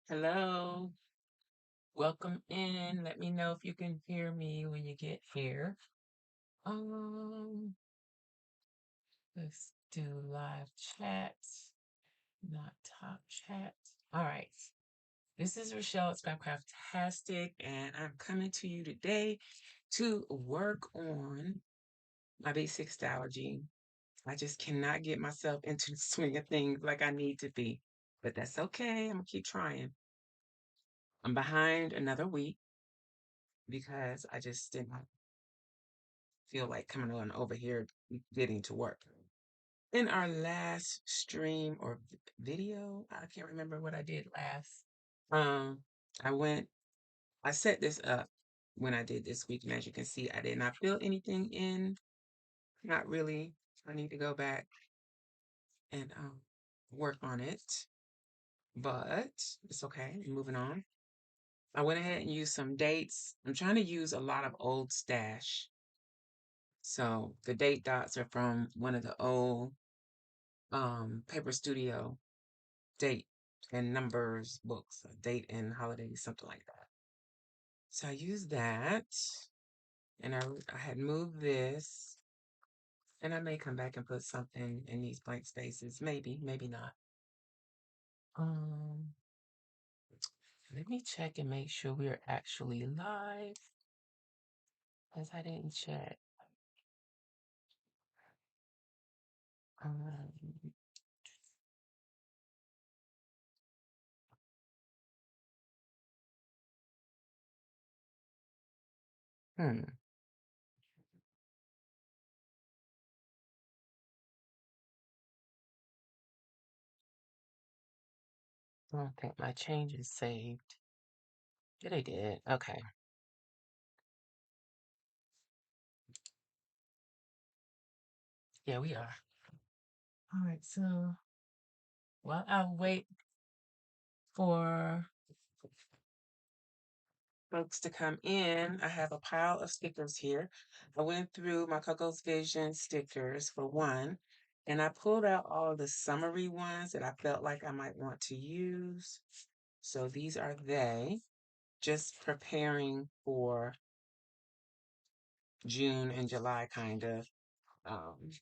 Hello, welcome in. Let me know if you can hear me when you get here. Um, let's do live chat, not top chat. All right. This is Rochelle at CRAFTLAB and I'm coming to you today to work on my B6 Stalogy. I just cannot get myself into the swing of things like I need to be, but that's okay. I'm gonna keep trying. I'm behind another week because I just didn't feel like coming on over here getting to work. In our last stream or video, I can't remember what I did last. Um, I went, I set this up when I did this week, and as you can see, I did not fill anything in. Not really. I need to go back and work on it, but it's okay. Moving on. I went ahead and used some dates. I'm trying to use a lot of old stash. So the date dots are from one of the old Paper Studio date and numbers books, date and holidays, something like that. So I used that, and I had moved this, and I may come back and put something in these blank spaces. Maybe, maybe not. Um, Let me check and make sure we're actually live, because I didn't check. Um, hmm. I don't think my change is saved. Yeah, they did. Okay. Yeah, we are. All right, so while I wait for folks to come in, I have a pile of stickers here. I went through my Coco's Vision stickers for one, and I pulled out all the summary ones that I felt like I might want to use. So these are they, just preparing for June and July, kind of. Um,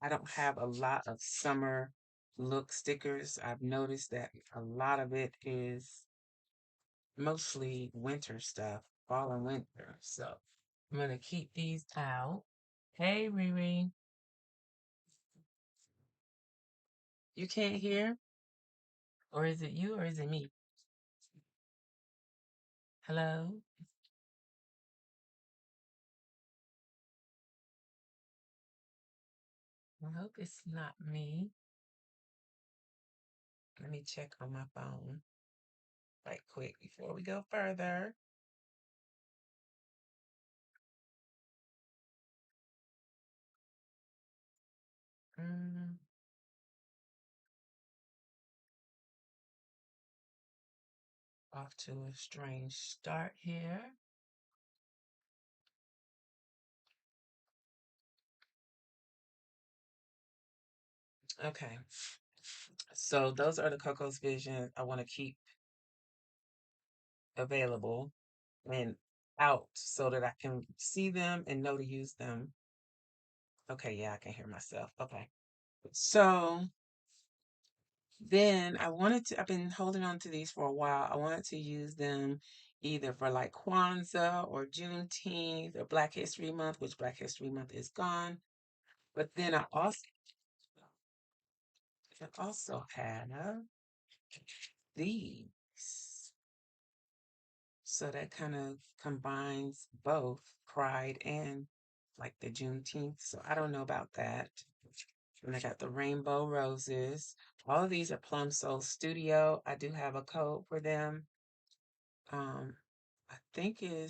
I don't have a lot of summer look stickers. I've noticed that a lot of it is mostly winter stuff, fall and winter. So I'm gonna keep these out. Hey, Riri, you can't hear? Or is it you or is it me? Hello? I hope it's not me. Let me check on my phone right quick before we go further. Mm, Off to a strange start here. Okay, so those are the Coco's Vision I want to keep available and out so that I can see them and know to use them. Okay, yeah, I can hear myself. Okay. So then I've been holding on to these for a while. I wanted to use them either for like Kwanzaa or Juneteenth or Black History Month, which Black History Month is gone. But then I also had these. So that kind of combines both Pride and like the Juneteenth. So I don't know about that. And I got the rainbow roses. All of these are Plum Soul Studio. I do have a code for them. I think I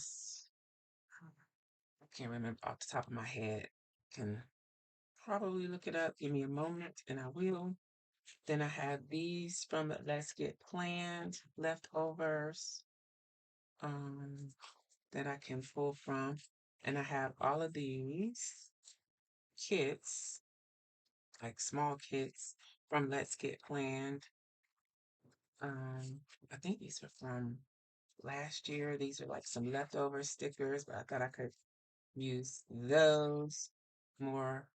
can't remember off the top of my head. Can probably look it up. Give me a moment and I will. Then I have these from the Let's Get Planned leftovers that I can pull from. And I have all of these kits, like small kits from Let's Get Planned. I think these are from last year. These are like some leftover stickers, but I thought I could use those. More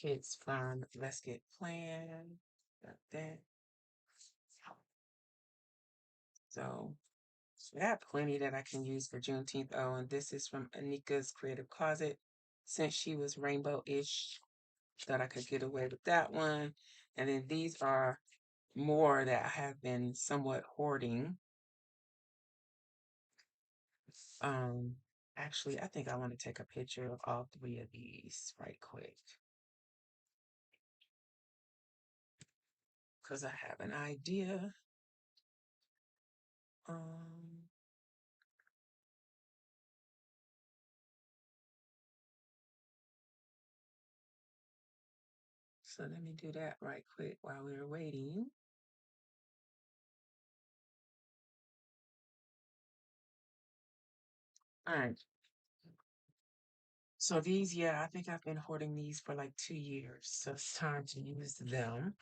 kids from Let's Get Planned. Got that. So I got plenty that I can use for Juneteenth. Oh, and this is from Anika's Creative Closet. Since she was rainbow-ish, thought I could get away with that one. And then these are more that I have been somewhat hoarding. Um, Actually, I think I want to take a picture of all three of these right quick because I have an idea. Um, so let me do that right quick while we're waiting. All right. So these, yeah, I think I've been hoarding these for like 2 years. So it's time to use them.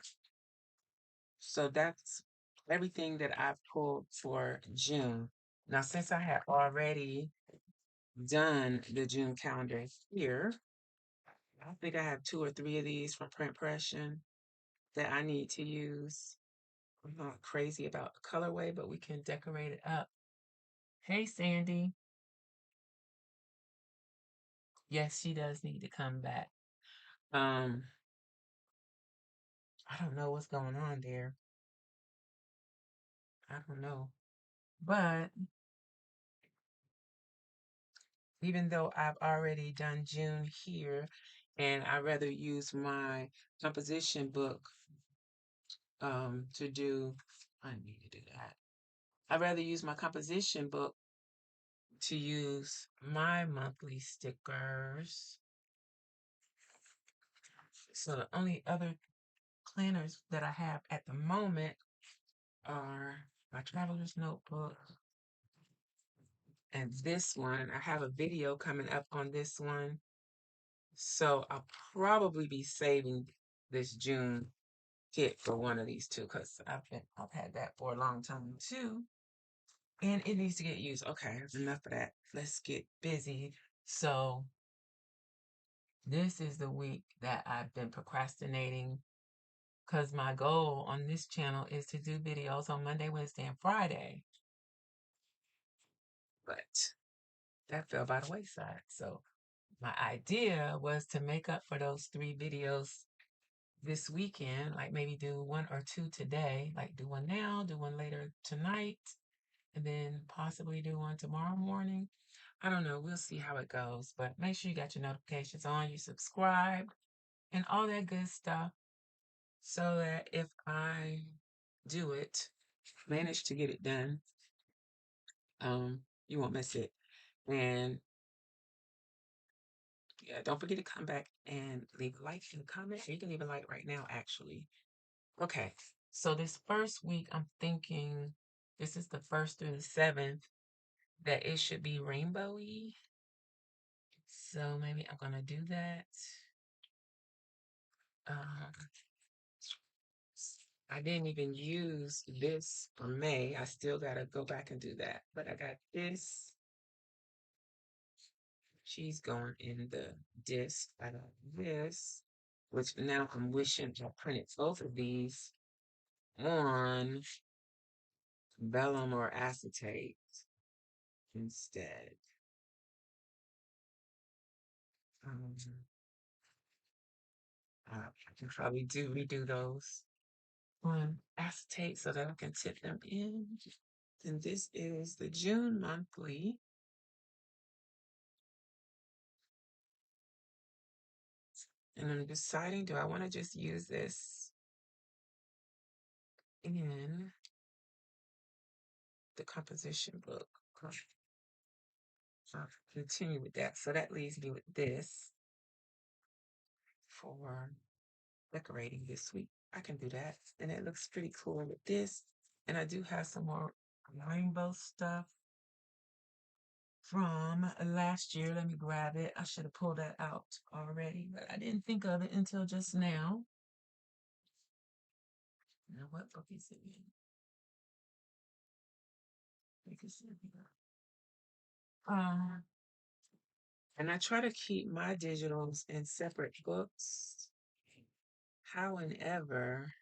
So that's everything that I've pulled for June. Now, since I had already done the June calendar here, I think I have two or three of these from Print Pression that I need to use. I'm not crazy about the colorway, but we can decorate it up. Hey, Sandy. Yes, she does need to come back. Um, I don't know what's going on there. I don't know. But even though I've already done June here, and I rather use my composition book to do, I need to do that. I'd rather use my composition book to use my monthly stickers. So the only other planners that I have at the moment are my traveler's notebook and this one. I have a video coming up on this one. So I'll probably be saving this June kit for one of these two because I've had that for a long time too. And it needs to get used. Okay, enough of that. Let's get busy. So this is the week that I've been procrastinating because my goal on this channel is to do videos on Monday, Wednesday, and Friday. But that fell by the wayside. So my idea was to make up for those 3 videos this weekend, like maybe do one or two today, like do one now, do one later tonight, and then possibly do one tomorrow morning. I don't know. We'll see how it goes. But make sure you got your notifications on, you subscribe, and all that good stuff so that if I do it, manage to get it done, you won't miss it. And yeah, don't forget to come back and leave a like in the comment. You can leave a like right now, actually. Okay, so this first week, I'm thinking this is the 1st through the 7th, that it should be rainbowy. So maybe I'm gonna do that. Um, I didn't even use this for May. I still gotta go back and do that. But I got this. She's going in the disc. I got this, which now I'm wishing I printed both of these on vellum or acetate instead. Um, I can probably redo those on acetate so that I can tip them in. Then this is the June monthly. And I'm deciding, do I want to just use this in the composition book? I'll continue with that. So that leaves me with this for decorating this week. I can do that. And it looks pretty cool with this. And I do have some more rainbow stuff from last year. Let me grab it. I should have pulled that out already, but I didn't think of it until just now. Now, what book is it in? Um, and I try to keep my digitals in separate books. However,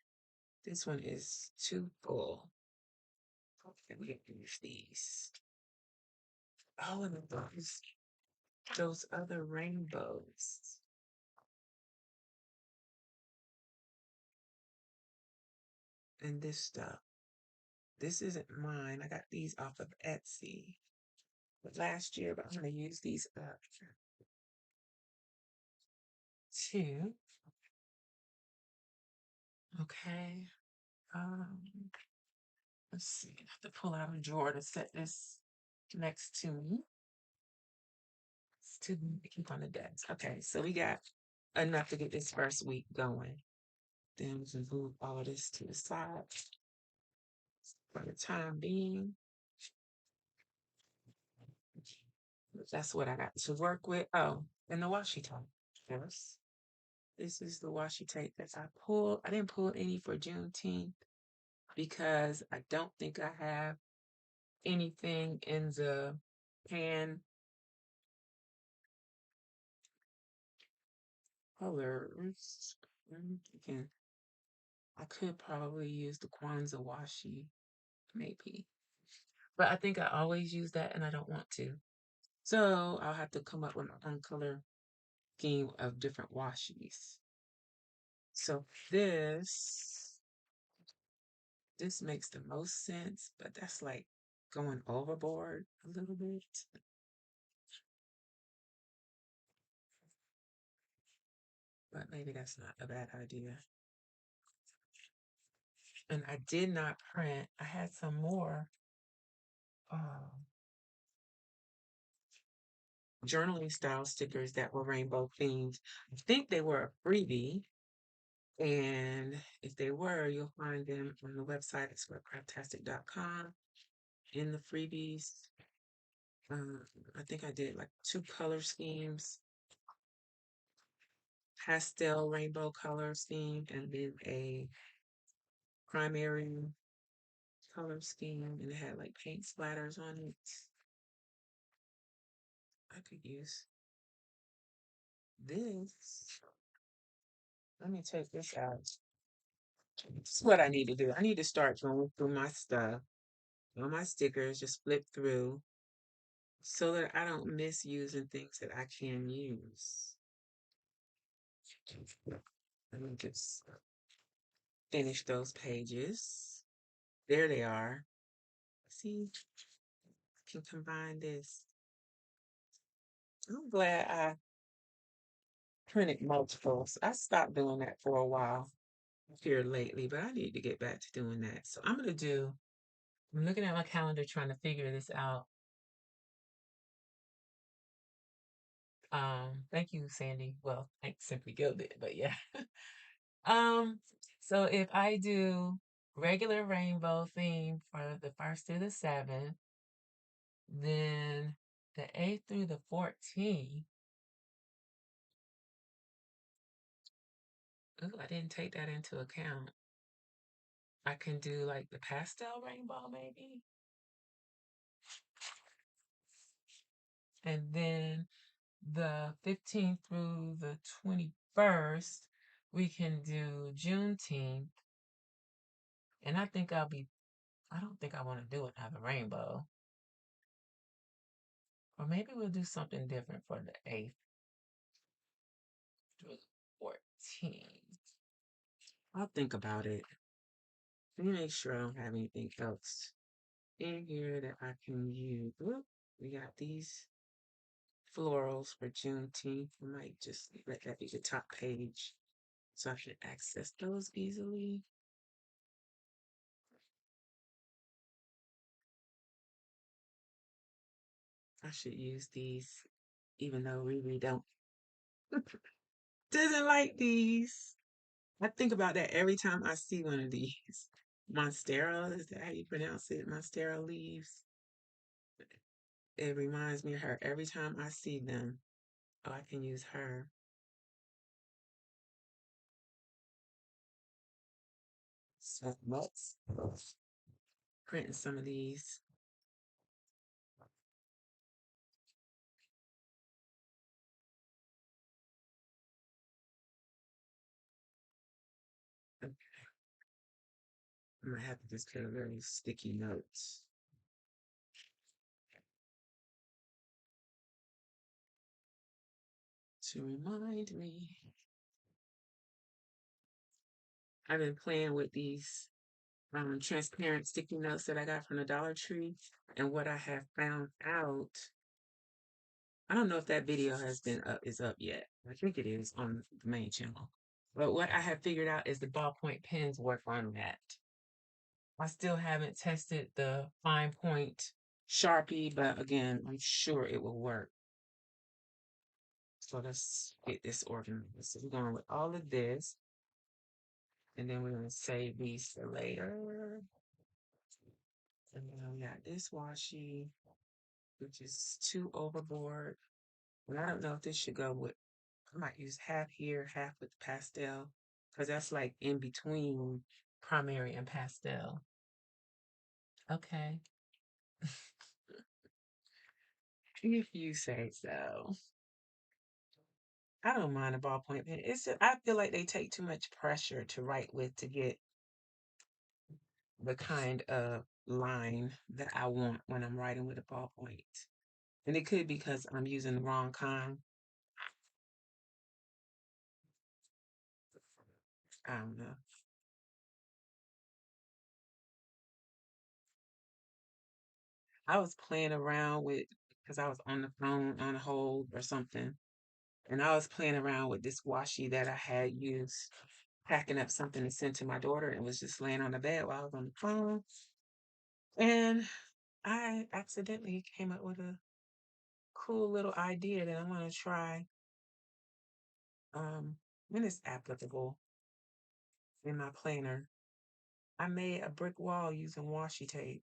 this one is too full. Let me use these. Oh, and those other rainbows. And this stuff. This isn't mine. I got these off of Etsy last year, but I'm going to use these up too. Okay. Um, let's see. I have to pull out a drawer to set this next to me. It's to keep on the desk. Okay, so we got enough to get this first week going. Then we can move all of this to the side for the time being. That's what I got to work with. Oh, and the washi tape. Yes. This is the washi tape that I pulled. I didn't pull any for Juneteenth because I don't think I have anything in the pan colors. I'm thinking I could probably use the Kwanzaa washi, maybe. But I think I always use that and I don't want to. So I'll have to come up with my own color scheme of different washis. So this makes the most sense, but that's like going overboard a little bit. But maybe that's not a bad idea. And I did not print. I had some more journaling style stickers that were rainbow themed. I think they were a freebie. And if they were, you'll find them on the website at crafttastic.com in the freebies. I think I did like 2 color schemes, pastel rainbow color scheme, and then a primary color scheme, and it had like paint splatters on it. I could use this. Let me take this out. This is what I need to do. I need to start going through my stuff, all my stickers, just flip through so that I don't miss using things that I can use. Let me just finish those pages. There they are. See, I can combine this. I'm glad I printed multiples. I stopped doing that for a while here lately, but I need to get back to doing that. So I'm looking at my calendar trying to figure this out. Thank you, Sandy. Well, I simply gilded, but yeah. So if I do regular rainbow theme for the 1st through the 7th, then the 8th through the 14th. Ooh, I didn't take that into account. I can do like the pastel rainbow maybe. And then the 15th through the 21st, we can do Juneteenth. And I don't think I want to do another rainbow. Or maybe we'll do something different for the 8th through the 14th. I'll think about it. Let me make sure I don't have anything else in here that I can use. Oop, we got these florals for Juneteenth. I might just let that be the top page so I can access those easily. I should use these, even though Riri don't doesn't like these. I think about that every time I see one of these. Monstera, is that how you pronounce it? Monstera leaves. It reminds me of her every time I see them. Oh, I can use her. So let's print some of these I'm gonna have to just put a very sticky notes to remind me. I've been playing with these transparent sticky notes that I got from the Dollar Tree, and what I have found out. I don't know if that video is up yet. I think it is on the main channel. But what I have figured out is the ballpoint pens work on that. I still haven't tested the fine point Sharpie, but again, I'm sure it will work. So let's get this organized. So we're going with all of this, and then we're going to save these for later. And then we got this washi, which is too overboard. And I don't know if this should go with, I might use half here, half with pastel, because that's like in between primary and pastel. Okay. If you say so. I don't mind a ballpoint pen. It's just, I feel like they take too much pressure to write with to get the kind of line that I want when I'm writing with a ballpoint. And it could be because I'm using the wrong kind. I don't know. I was playing around with, because I was on the phone on hold or something. And I was playing around with this washi that I had used, packing up something to send to my daughter, and was just laying on the bed while I was on the phone. And I accidentally came up with a cool little idea that I'm going to try when it's applicable in my planner. I made a brick wall using washi tape.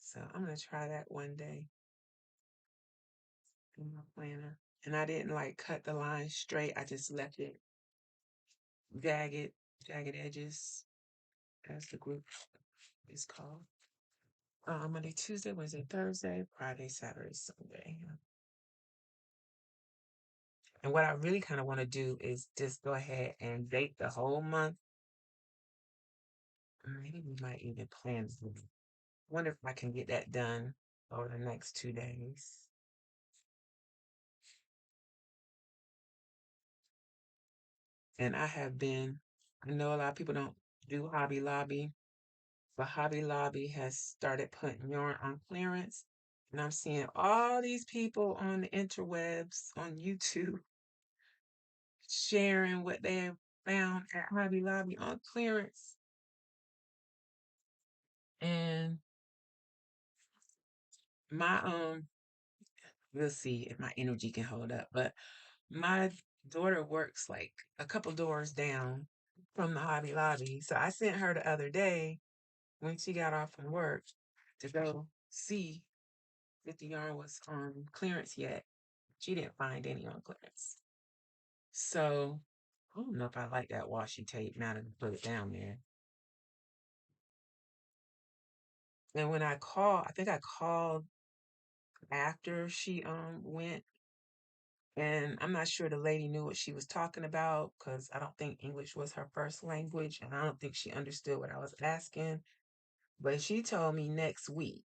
So I'm going to try that one day in my planner. And I didn't like cut the line straight. I just left it jagged, jagged edges, as the group is called. Monday, Tuesday, Wednesday, Thursday, Friday, Saturday, Sunday. And what I really kind of want to do is just go ahead and date the whole month. Maybe we might even plan. Wonder if I can get that done over the next 2 days. And I know a lot of people don't do Hobby Lobby, but Hobby Lobby has started putting yarn on clearance. And I'm seeing all these people on the interwebs, on YouTube, sharing what they have found at Hobby Lobby on clearance. And my we'll see if my energy can hold up. But my daughter works like a couple doors down from the Hobby Lobby. So I sent her the other day when she got off from work to go see if the yarn was on clearance yet. She didn't find any on clearance. So I don't know if I like that washi tape now that I put it down there. And when I think I called after she went, and I'm not sure the lady knew what she was talking about because I don't think English was her first language, and I don't think she understood what I was asking. But she told me next week.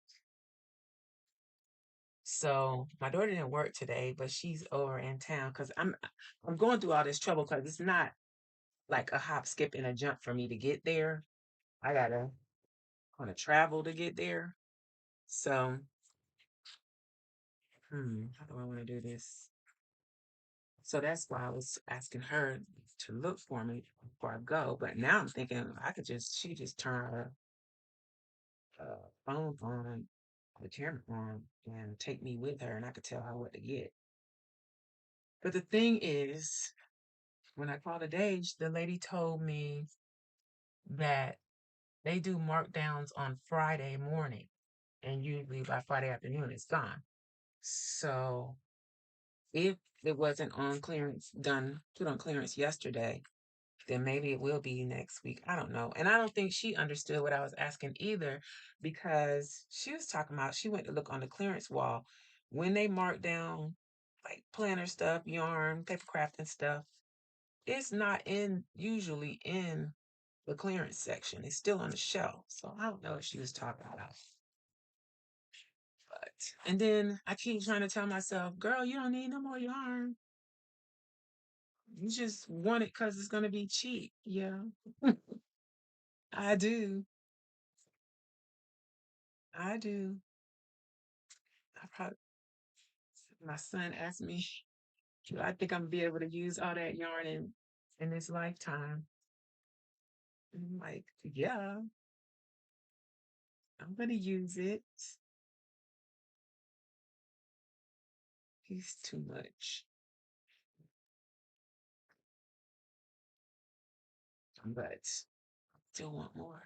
So my daughter didn't work today, but she's over in town because I'm going through all this trouble because it's not like a hop, skip, and a jump for me to get there. I gotta kind of travel to get there. So, how do I want to do this? So that's why I was asking her to look for me before I go. But now I'm thinking she just turn her phone on, the camera on, and take me with her, and I could tell her what to get. But the thing is, when I called today, the lady told me that they do markdowns on Friday morning, and usually by Friday afternoon it's gone. So if it wasn't on clearance, put on clearance yesterday, then maybe it will be next week. I don't know. And I don't think she understood what I was asking either because she was talking about she went to look on the clearance wall when they mark down like planner stuff, yarn, paper craft and stuff. it's not usually in the clearance section. It's still on the shelf. So I don't know what she was talking about. And then I keep trying to tell myself, girl, you don't need no more yarn. You just want it because it's going to be cheap. Yeah, I do. I do. I probably, my son asked me, do I think I'm going to be able to use all that yarn in this lifetime? And I'm like, yeah, I'm going to use it. He's too much. But still want more.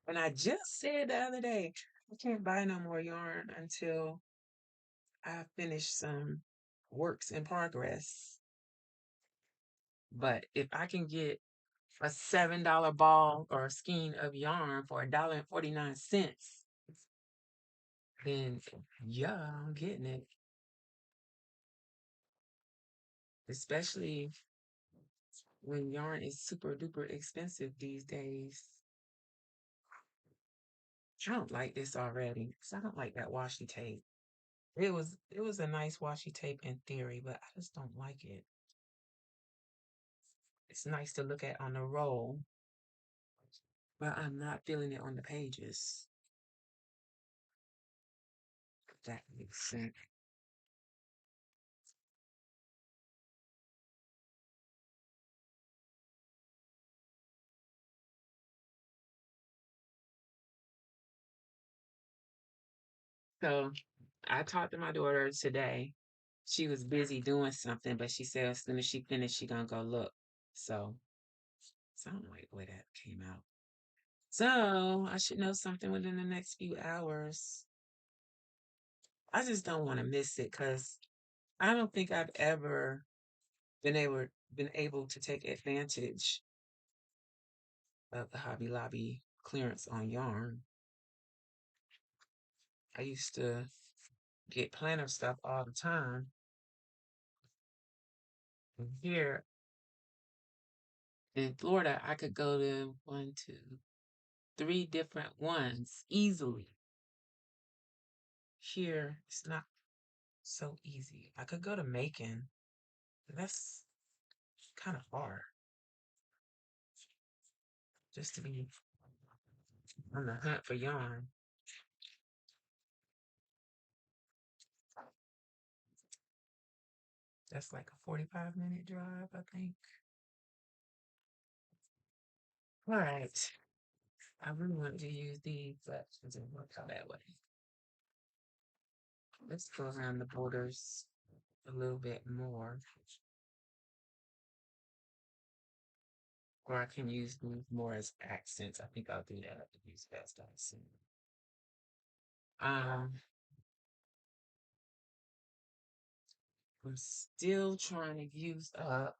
And I just said the other day, I can't buy no more yarn until I finish some works in progress. But if I can get a $7 ball or a skein of yarn for $1.49, then yeah, I'm getting it. Especially when yarn is super duper expensive these days. I don't like this already because I don't like that washi tape. It was a nice washi tape in theory, but I just don't like it. It's nice to look at on the roll, but I'm not feeling it on the pages. If that makes sense. So I talked to my daughter today. She was busy doing something, but she said as soon as she finished, she gonna go look. So I don't like the way that came out. So I should know something within the next few hours. I just don't want to miss it because I don't think I've ever been able to take advantage of the Hobby Lobby clearance on yarn. I used to get planner stuff all the time. And here in Florida, I could go to one, two, three different ones easily. Here, it's not so easy. I could go to Macon, but that's kind of far just to be on the hunt for yarn. That's like a 45-minute drive, I think. All right. I really wanted to use these, but it didn't work out that way. Let's go around the borders a little bit more. Or I can use these more as accents. I think I'll do that. I can use best accent. Um, I'm still trying to use up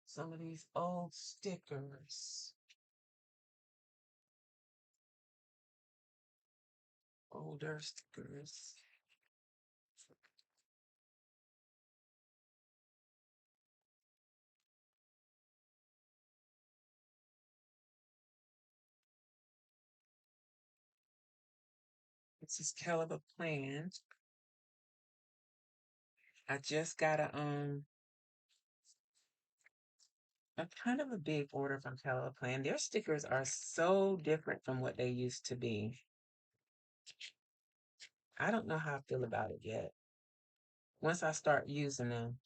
some of these old stickers. Older stickers. This is Caliber Plan. I just got a kind of a big order from Caliber Plan. Their stickers are so different from what they used to be. I don't know how I feel about it yet. Once I start using them,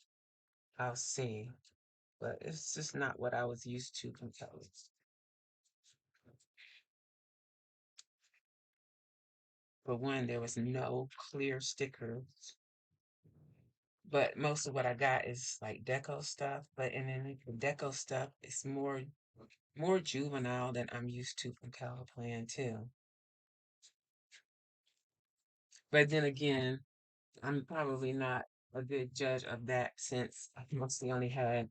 I'll see. But it's just not what I was used to from Caliber. For one, there was no clear stickers. But most of what I got is like deco stuff. But and then the deco stuff is more juvenile than I'm used to from Caliplan too. But then again, I'm probably not a good judge of that since I mostly only had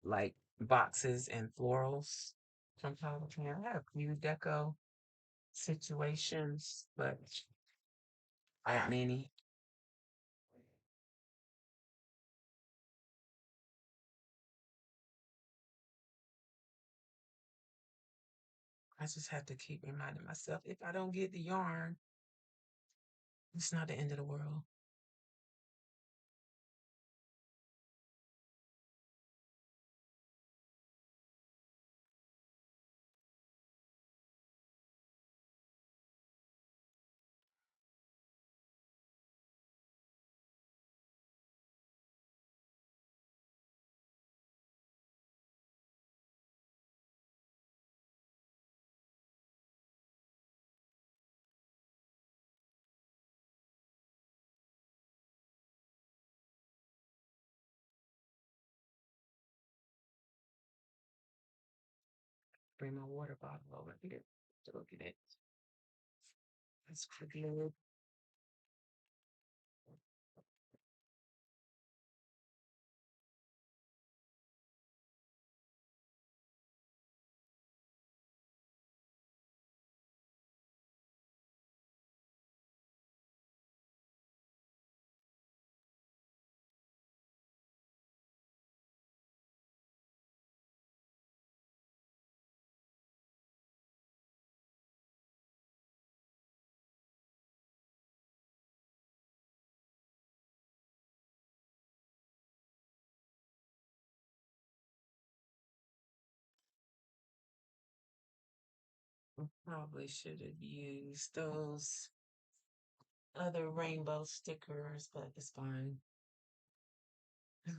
like boxes and florals from Caliplan. I had a few deco situations, but not many. I just have to keep reminding myself if I don't get the yarn, it's not the end of the world. Bring my water bottle over here to look at it. That's pretty good. Probably should have used those other rainbow stickers, but it's fine.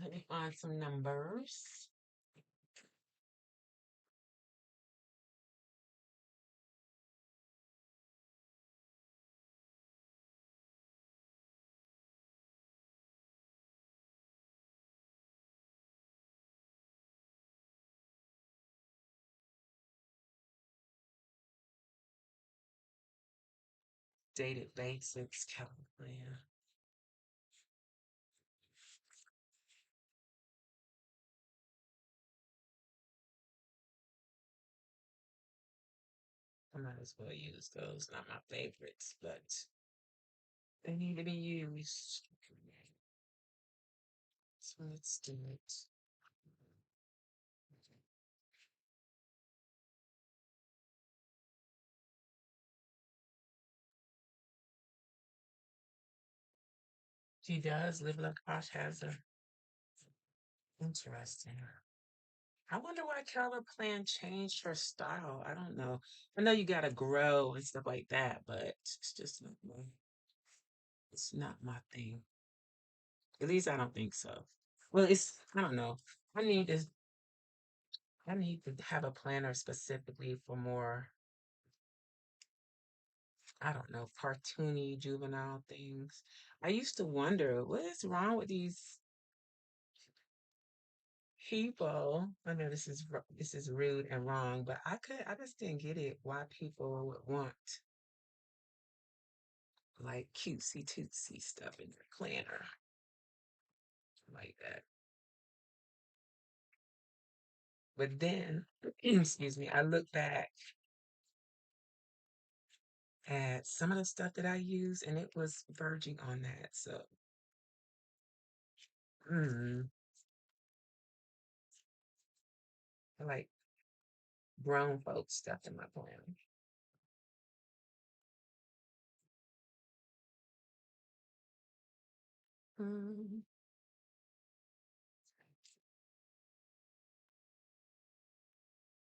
Let me find some numbers. Dated basics, California. I might as well use those. Not my favorites, but they need to be used. So let's do it. She does live like Posh has a interesting. I wonder why Carla Plan changed her style. I don't know. I know you gotta grow and stuff like that, but it's just it's not my thing. At least I don't think so. Well, I don't know. I need to I need to have a planner specifically for more, I don't know, cartoony juvenile things. I used to wonder what is wrong with these people. I know this is rude and wrong, but I just didn't get it why people would want like cutesy tootsy stuff in their planner like that. But then, excuse me, I look back at some of the stuff that I use and it was verging on that. So, mm, I like grown folk stuff in my planner. Mm.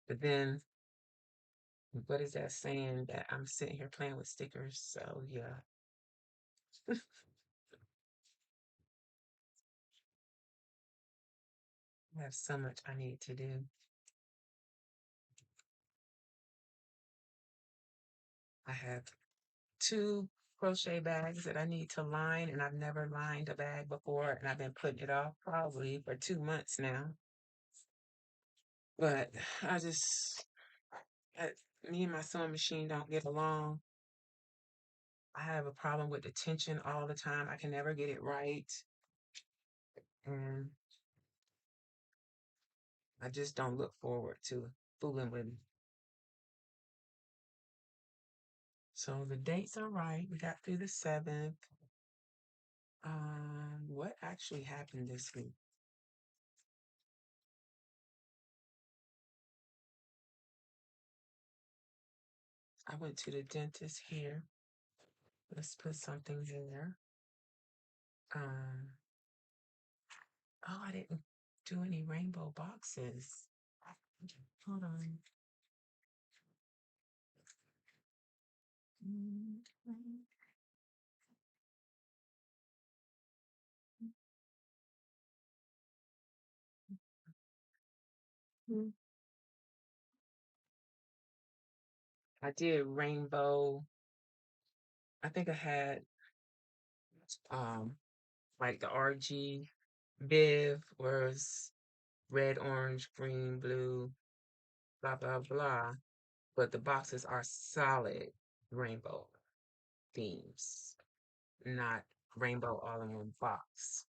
But then, what is that saying that I'm sitting here playing with stickers? So, yeah, I have so much I need to do. I have two crochet bags that I need to line, and I've never lined a bag before, and I've been putting it off probably for 2 months now. But I just, I, me and my sewing machine don't get along. I have a problem with the tension all the time. I can never get it right. And I just don't look forward to fooling with it. So the dates are right. We got through the 7th. What actually happened this week? I went to the dentist here. Let's put something there. Um, oh, I didn't do any rainbow boxes. Hold on. I did rainbow. I think I had um like the RG Viv was red, orange, green, blue, blah blah blah. But the boxes are solid rainbow themes, not rainbow all in one box.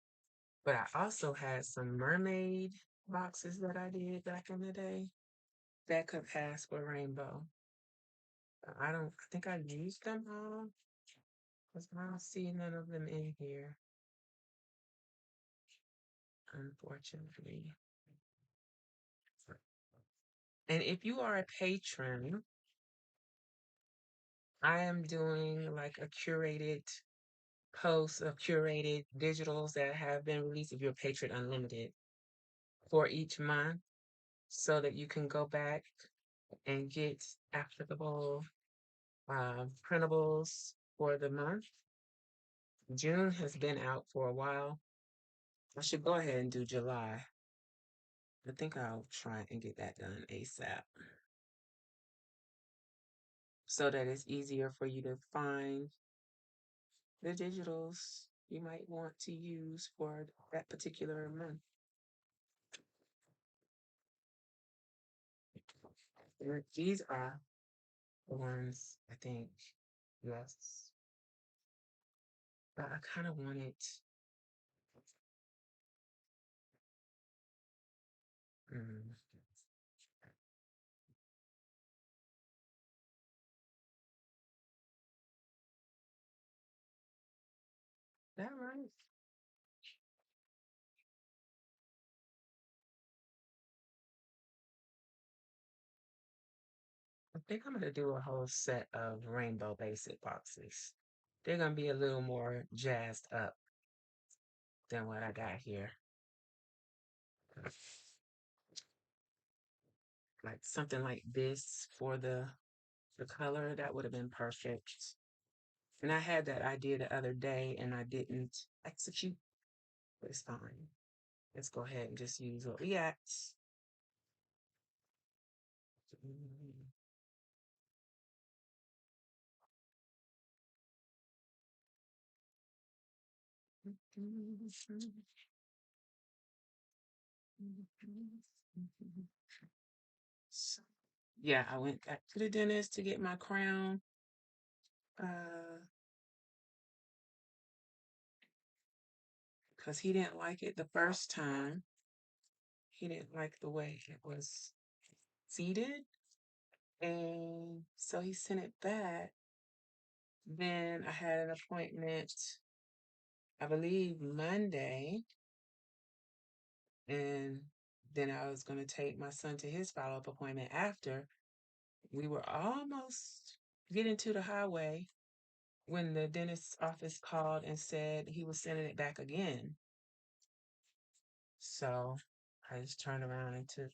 But I also had some mermaid boxes that I did back in the day that could pass for rainbow. I think I used them all because I don't see none of them in here, unfortunately. And if you are a patron, I am doing like a curated post of curated digitals that have been released if you're Patron Unlimited for each month so that you can go back and get applicable printables for the month. June has been out for a while. I should go ahead and do July. I think I'll try and get that done ASAP so that it's easier for you to find the digitals you might want to use for that particular month. These are the ones I think, yes. But I kind of wanted, mm, that right? I think I'm gonna do a whole set of rainbow basic boxes. They're gonna be a little more jazzed up than what I got here. Like something like this for the color, that would have been perfect. And I had that idea the other day and I didn't execute, but it's fine. Let's go ahead and just use what we got. So, yeah, I went back to the dentist to get my crown. Because he didn't like it the first time. He didn't like the way it was seated. And so he sent it back. Then I had an appointment, I believe Monday. And then I was going to take my son to his follow up appointment after. We were almost getting to the highway when the dentist's office called and said he was sending it back again. So I just turned around and took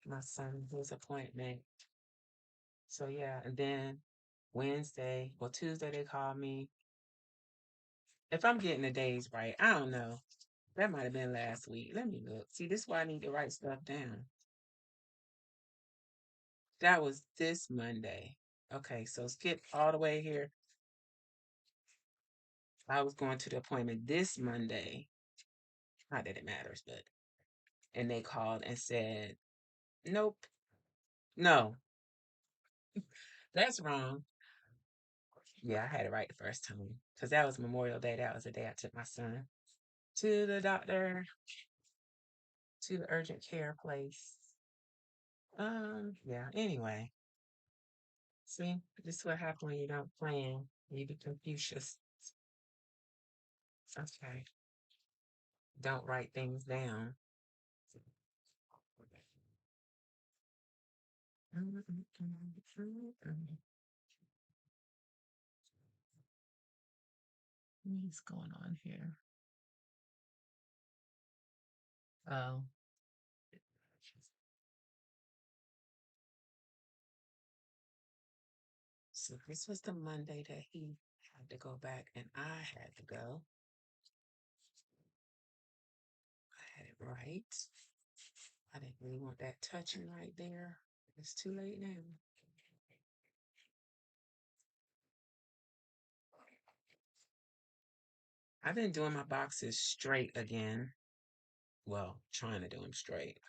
my son his appointment. So yeah, and then Tuesday they called me. If I'm getting the days right, I don't know. That might have been last week. Let me look. See, this is why I need to write stuff down. That was this Monday. Okay, so skip all the way here. I was going to the appointment this Monday. Not that it matters, but and they called and said, nope, no, that's wrong. Yeah, I had it right the first time because that was Memorial Day. That was the day I took my son to the doctor, to the urgent care place. Yeah, anyway. See, this is what happens when you don't plan. You be Confucius. Okay. Don't write things down. What's going on here? Oh. So this was the Monday that he had to go back and I had to go. I had it right. I didn't really want that touching right there. It's too late now. I've been doing my boxes straight again. Well, trying to do them straight.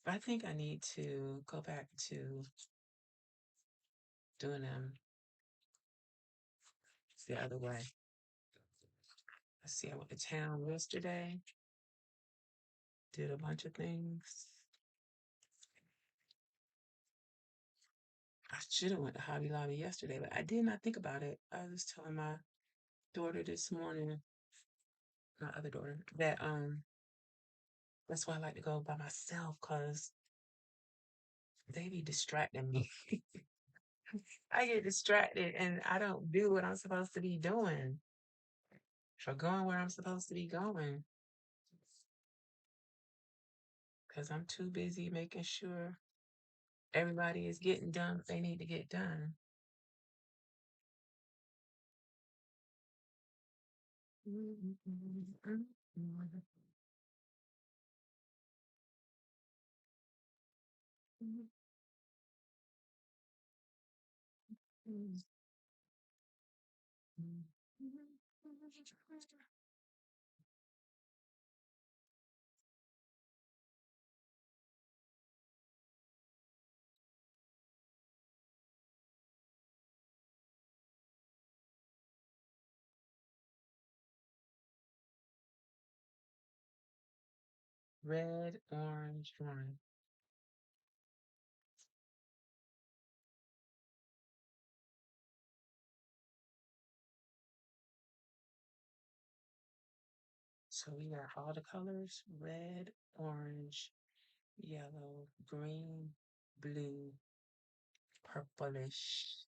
But I think I need to go back to doing them the other way. Let's see, I went to town yesterday, did a bunch of things. I should have went to Hobby Lobby yesterday, but I did not think about it. I was telling my daughter this morning, my other daughter, that that's why I like to go by myself because they be distracting me. I get distracted and I don't do what I'm supposed to be doing. For going where I'm supposed to be going. Because I'm too busy making sure everybody is getting done what they need to get done. Red, orange, orange. So we got all the colors: red, orange, yellow, green, blue, purplish.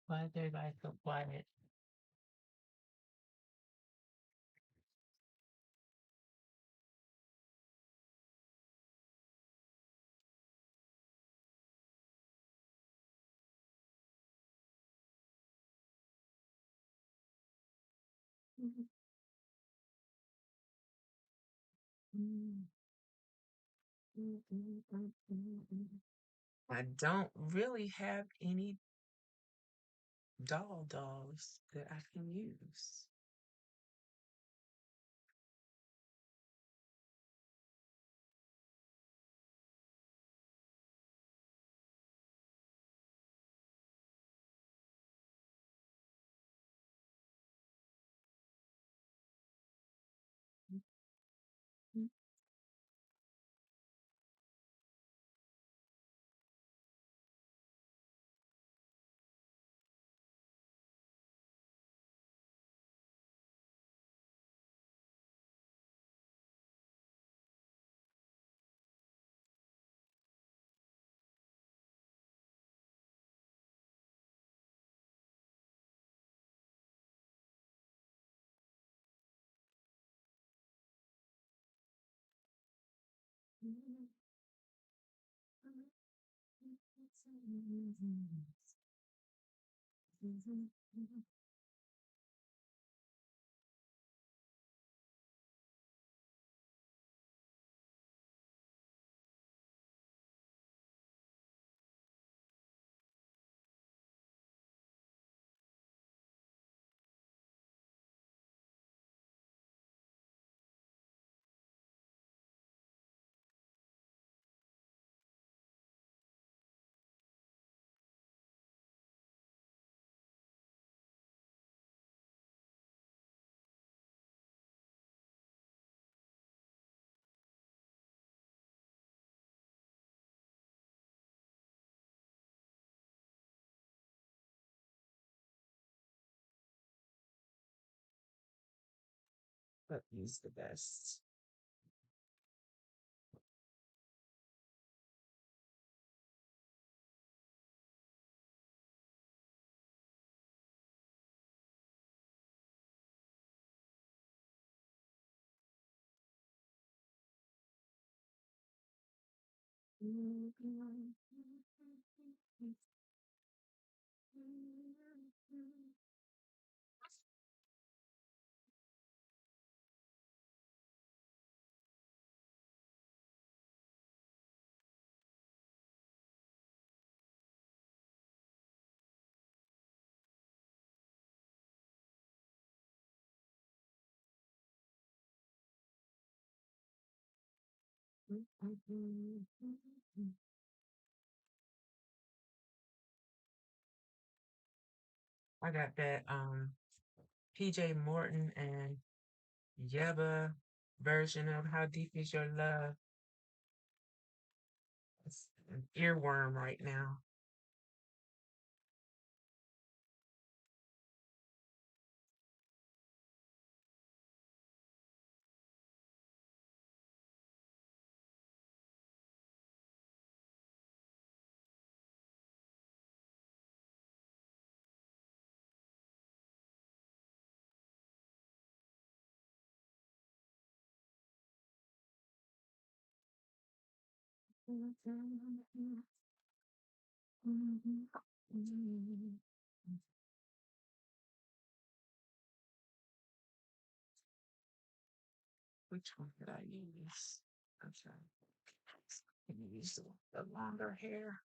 Why is everybody so quiet? I don't really have any dolls that I can use. but use the best. I got that PJ Morton and Yeba version of How Deep Is Your Love. It's an earworm right now. Which one did I use? Okay. I'm gonna use the longer hair.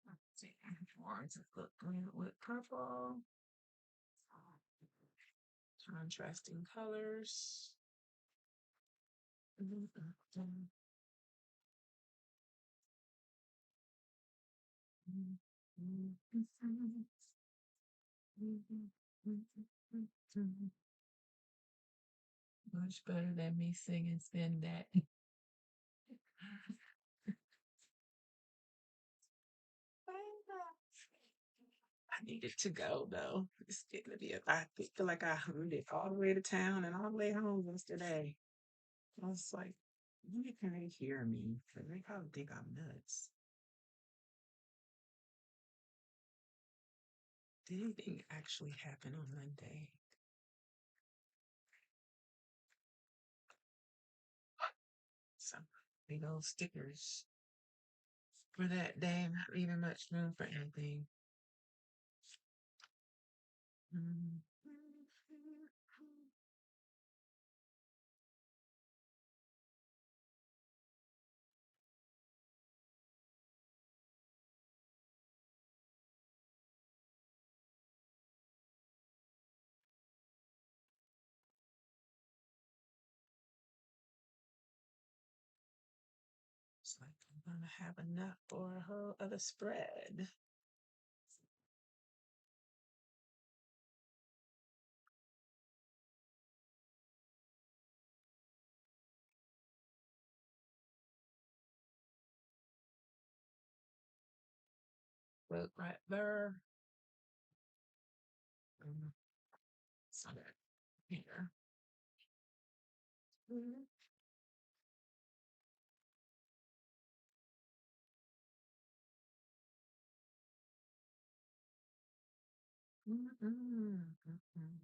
Let's see, orange look green with purple. Contrasting colors. Much better than me singing Spin That. I needed to go though. It's getting to be I feel like I hummed it all the way to town and all the way home yesterday. I was like, when can they hear me? They probably think I'm nuts. Did anything actually happen on Monday? Some big old stickers for that day, not leaving much room for anything. Mm. It's like I'm gonna have enough for a whole other spread. Look right there. So that here. Mhm. Mm-mm, mm-mm.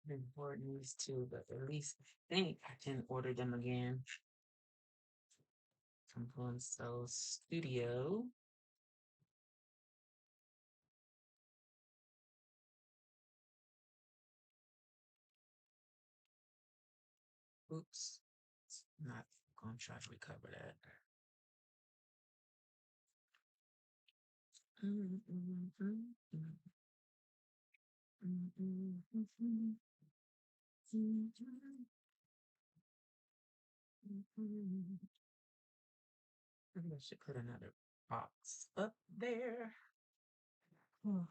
Been boarding these two, but at least I think I can order them again from So Studio. Oops, not gonna try to recover that. Mm, mm, mm, mm, mm, mm, mm, mm, mm, mm. Maybe I should put another box up there. Oh.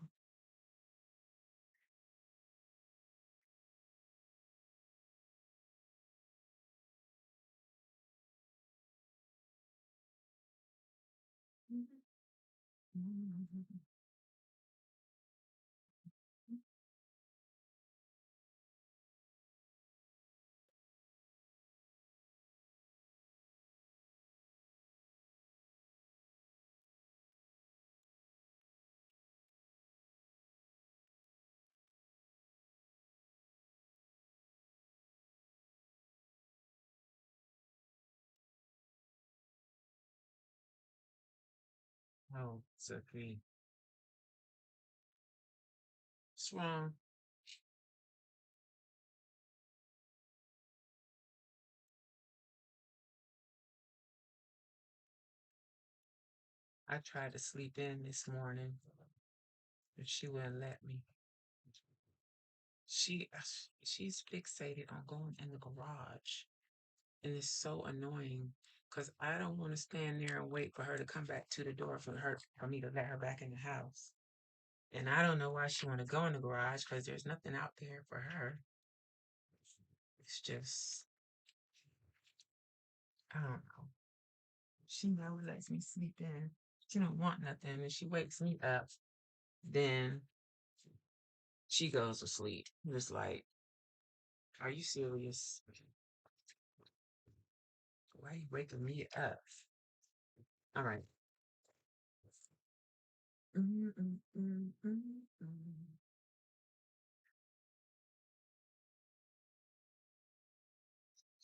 Oh, Sophie. What's wrong? I tried to sleep in this morning, but she wouldn't let me. She's fixated on going in the garage, and it's so annoying because I don't want to stand there and wait for her to come back to the door for me to let her back in the house. And I don't know why she want to go in the garage because there's nothing out there for her. It's just I don't know. She never lets me sleep in. She don't want nothing, and she wakes me up. Then she goes to sleep. It's like, are you serious? Why are you waking me up? All right. Mm, mm, mm, mm, mm.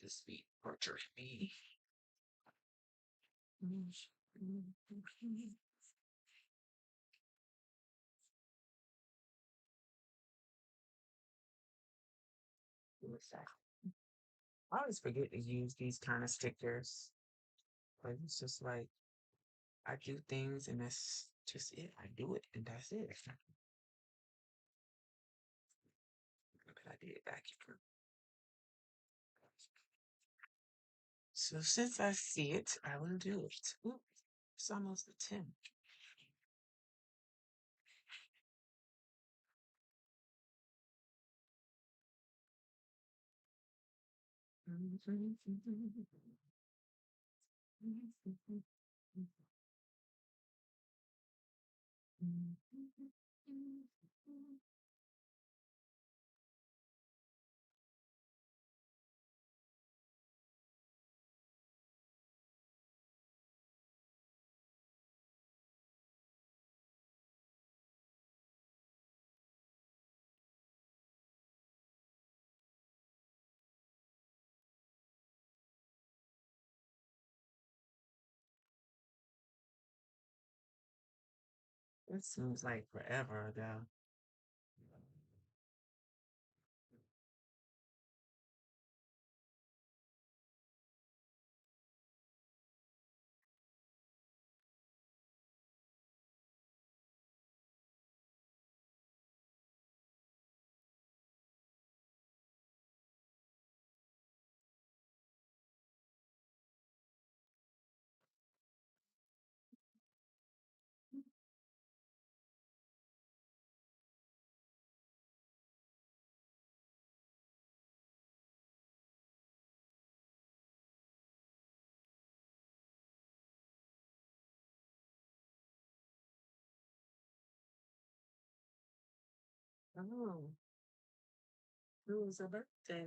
Just be torturing me. Mm, mm, mm, mm. What's that? I always forget to use these kind of stickers. But it's just like I do things and that's just it. I do it and that's it. But I did vacuum. So since I see it, I will do it. Ooh, it's almost a 10. It seems like forever ago. Oh, it was a birthday.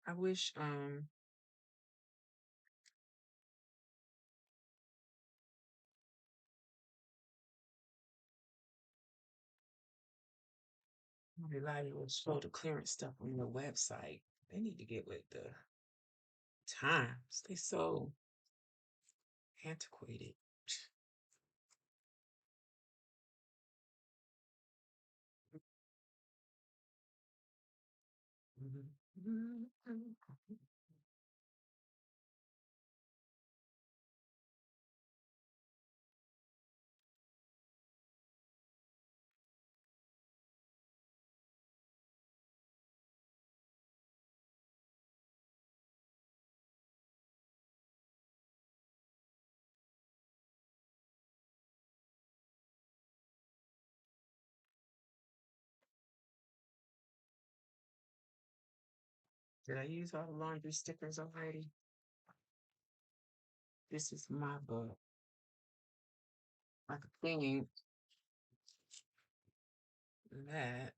I wish everybody would show the clearance stuff on their website. They need to get with the times. They so antiquated. Did I use all the laundry stickers already? This is my book. Like a thing that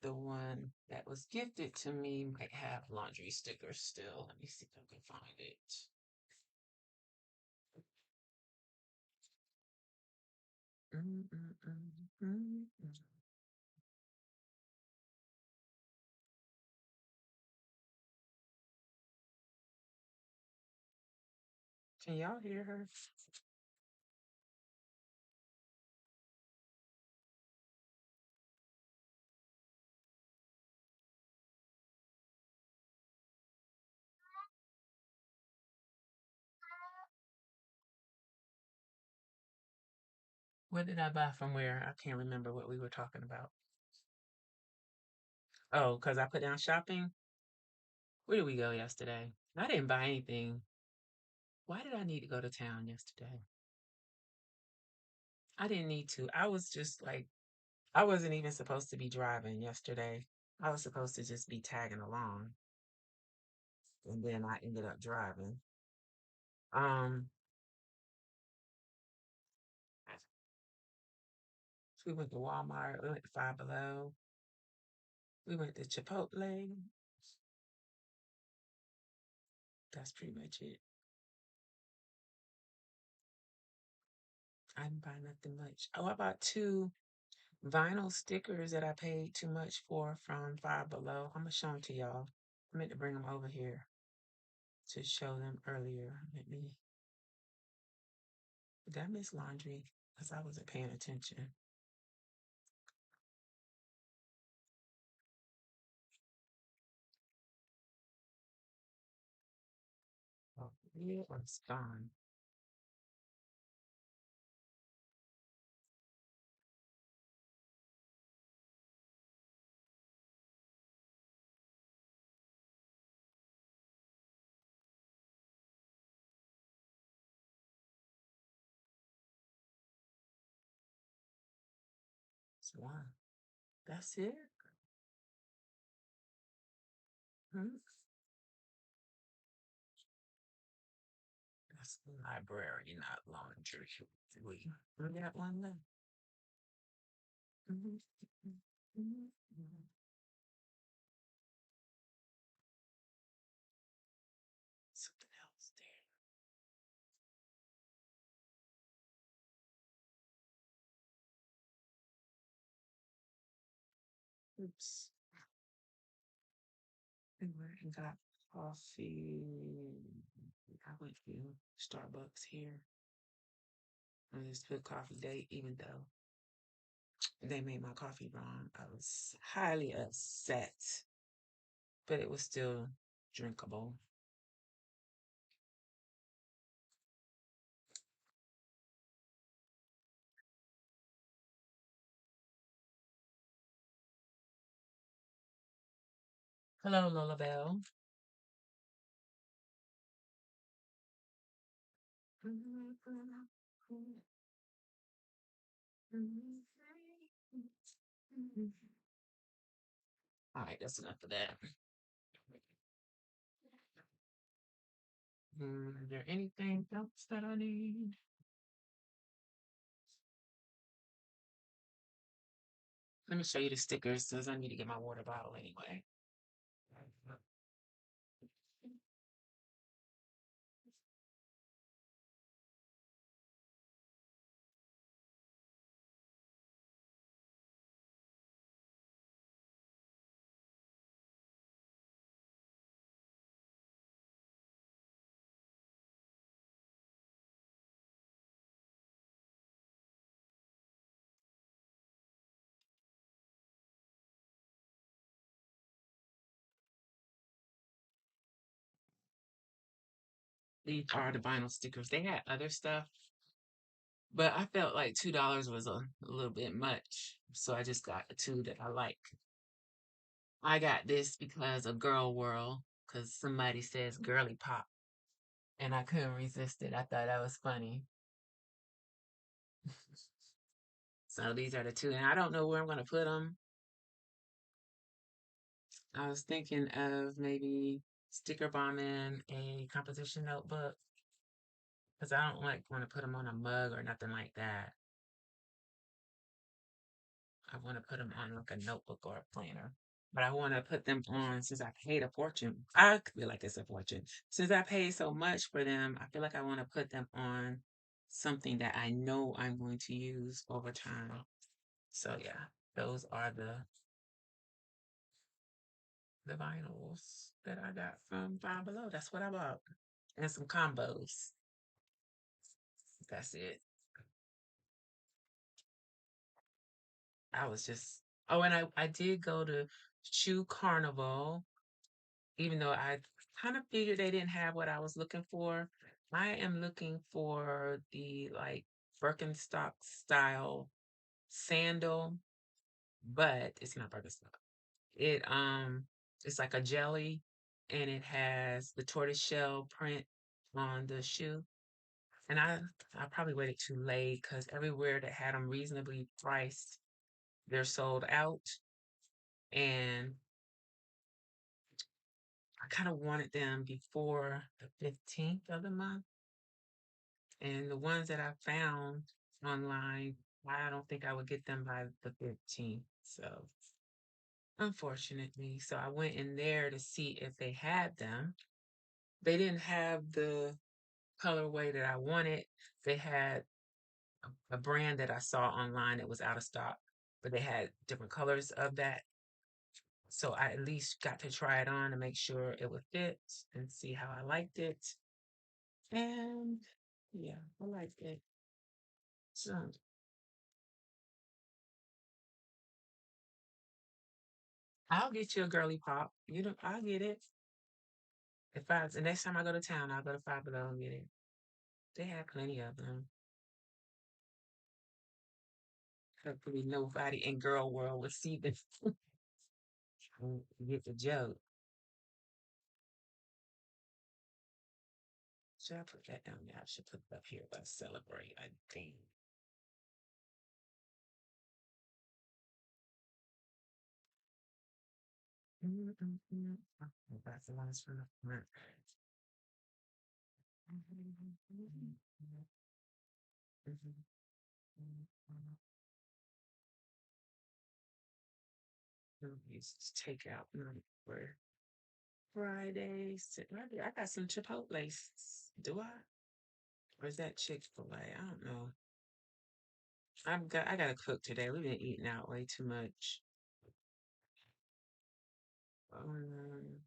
the one that was gifted to me might have laundry stickers still. Let me see if I can find it. Mm, mm, mm, mm, mm. Can y'all hear her? What did I buy from where? I can't remember what we were talking about. Oh, because I put down shopping. Where did we go yesterday? I didn't buy anything. Why did I need to go to town yesterday? I didn't need to. I was just like, I wasn't even supposed to be driving yesterday. I was supposed to just be tagging along. And then I ended up driving. Um, so we went to Walmart, we went to Five Below, we went to Chipotle. That's pretty much it. I didn't buy nothing much. Oh, I bought two vinyl stickers that I paid too much for from Five Below. I'm gonna show them to y'all. I meant to bring them over here to show them earlier. Let me. Did I miss laundry? Because I wasn't paying attention. Oh, yeah, it's gone. It's one. That's it. Hmm? That's the library, not laundry. We got one left. Mhm, mhm, mhm, mhm. Something else there. Oops. We went and got coffee. I went to Starbucks here. I just put coffee date, even though they made my coffee wrong. I was highly upset, but it was still drinkable. Hello, Lola Bell. All right, that's enough of that. Is there anything else that I need? Let me show you the stickers since I need to get my water bottle anyway. These are the vinyl stickers. They had other stuff, but I felt like $2 was a little bit much. So I just got the two that I like. I got this because of Girl World, because somebody says girly pop, and I couldn't resist it. I thought that was funny. So these are the two, and I don't know where I'm going to put them. I was thinking of maybe sticker bombing a composition notebook because I don't like want to put them on a mug or nothing like that. I want to put them on like a notebook or a planner. But I want to put them on since I paid a fortune. I feel like it's a fortune. Since I paid so much for them, I feel like I want to put them on something that I know I'm going to use over time. So yeah, those are the vinyls that I got from Five Below. That's what I bought. And some combos. That's it. I was just oh, and I did go to Shoe Carnival, even though I kind of figured they didn't have what I was looking for. I am looking for the like Birkenstock style sandal, but it's not Birkenstock. It's like a jelly and it has the tortoiseshell print on the shoe. And I probably waited too late because everywhere that had them reasonably priced, they're sold out. And I kind of wanted them before the 15th of the month. And the ones that I found online, I don't think I would get them by the 15th. So, unfortunately, so I went in there to see if they had them. They didn't have the colorway that I wanted. They had a brand that I saw online that was out of stock, but they had different colors of that. So I at least got to try it on to make sure it would fit and see how I liked it. And yeah, I liked it. So I'll get you a girly pop. You know, I'll get it. If I the next time I go to town, I'll go to Five Below and get it. They have plenty of them. Hopefully nobody in girl world will see this and get the joke. Should I put that down there? I should put it up here. Let's celebrate. I think. That's the last one. Use takeout for Fridays. I got some Chipotle's. Do I? Or is that Chick-fil-A? I don't know. I gotta cook today. We've been eating out way too much. Um,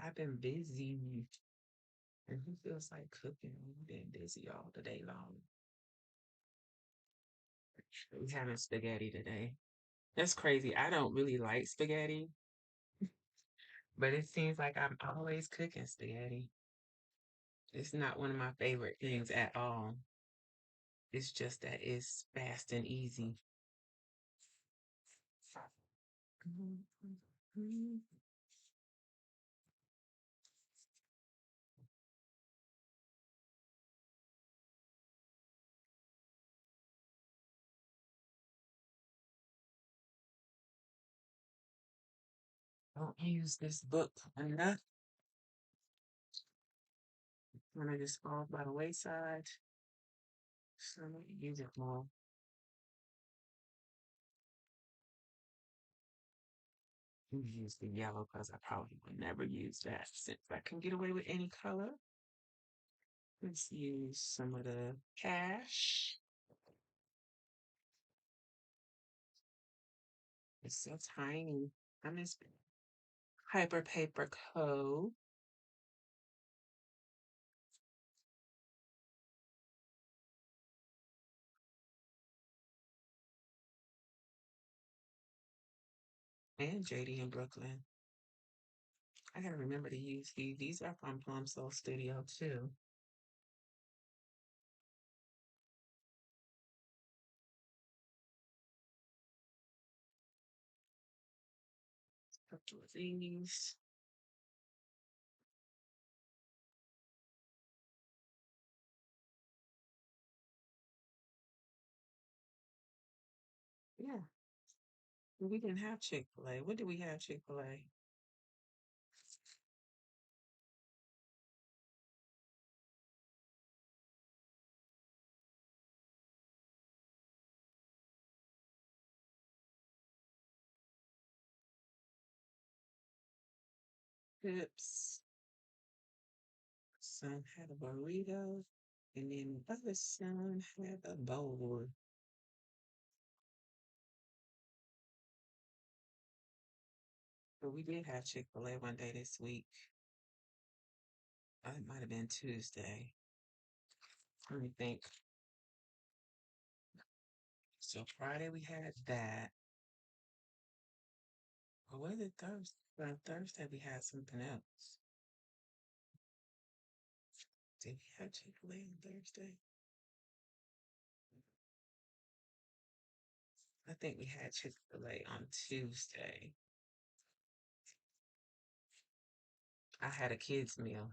I've been busy. And who feels like cooking? We've been busy all the day long. We're having spaghetti today. That's crazy. I don't really like spaghetti, but it seems like I'm always cooking spaghetti. It's not one of my favorite things at all. It's just that it's fast and easy. Don't use this book enough. When it just falls by the wayside, so I need to use it more. Use the yellow because I probably would never use that since I can get away with any color. Let's use some of the cash. It's so tiny. I miss Hyper Paper Co. And JD in Brooklyn. I gotta remember to use these. These are from Plum Soul Studio too. Couple of these. Yeah, we didn't have Chick-fil-A. What did we have Chick-fil-A? Chips. Son had a burrito, and then the other son had a bowl. But we did have Chick-fil-A one day this week. It might have been Tuesday. Let me think. So Friday we had that. Or was it Thursday? Thursday we had something else. Did we have Chick-fil-A on Thursday? I think we had Chick-fil-A on Tuesday. I had a kids meal.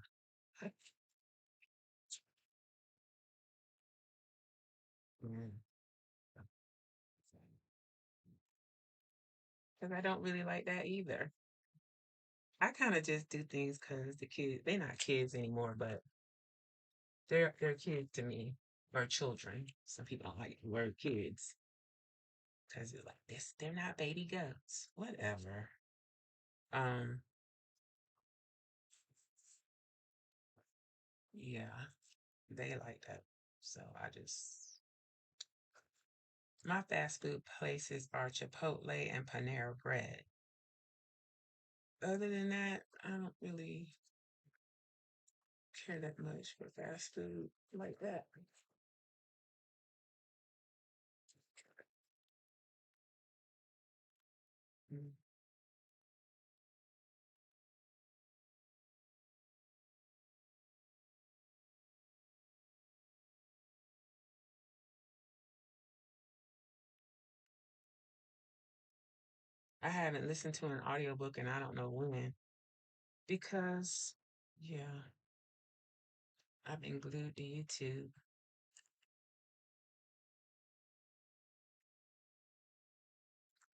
Because I don't really like that either. I kind of just do things because the kids, they're not kids anymore, but they're kids to me, or children. Some people don't like the word kids because it's like this, they're not baby goats. Whatever. Um, yeah, they like that. So I just my fast food places are Chipotle and Panera Bread. Other than that, I don't really care that much for fast food like that. Mm. I haven't listened to an audiobook and I don't know when because, yeah, I've been glued to YouTube.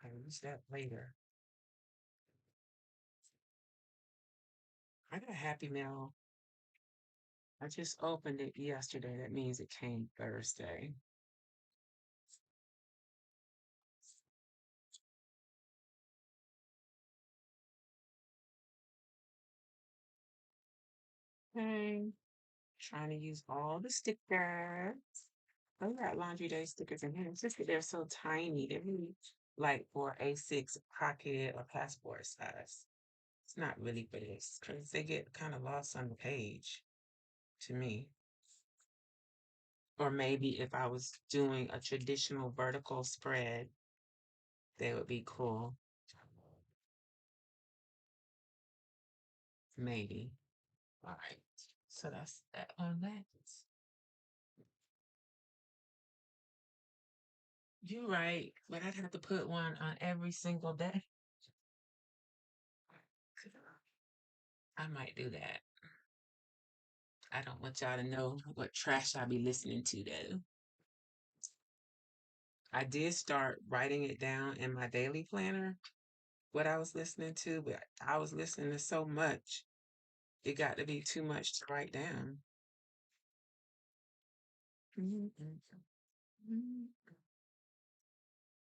I use that later. I got a Happy Mail. I just opened it yesterday. That means it came Thursday. Okay. Trying to use all the stickers. I got Laundry Day stickers in here. It's just that they're so tiny. They're really like for A6 pocket or passport size. It's not really for this because they get kind of lost on the page to me. Or maybe if I was doing a traditional vertical spread, they would be cool. Maybe. All right. So that's that on that. You're right, but I'd have to put one on every single day. I might do that. I don't want y'all to know what trash I be listening to though. I did start writing it down in my daily planner, what I was listening to, but I was listening to so much, it got to be too much to write down.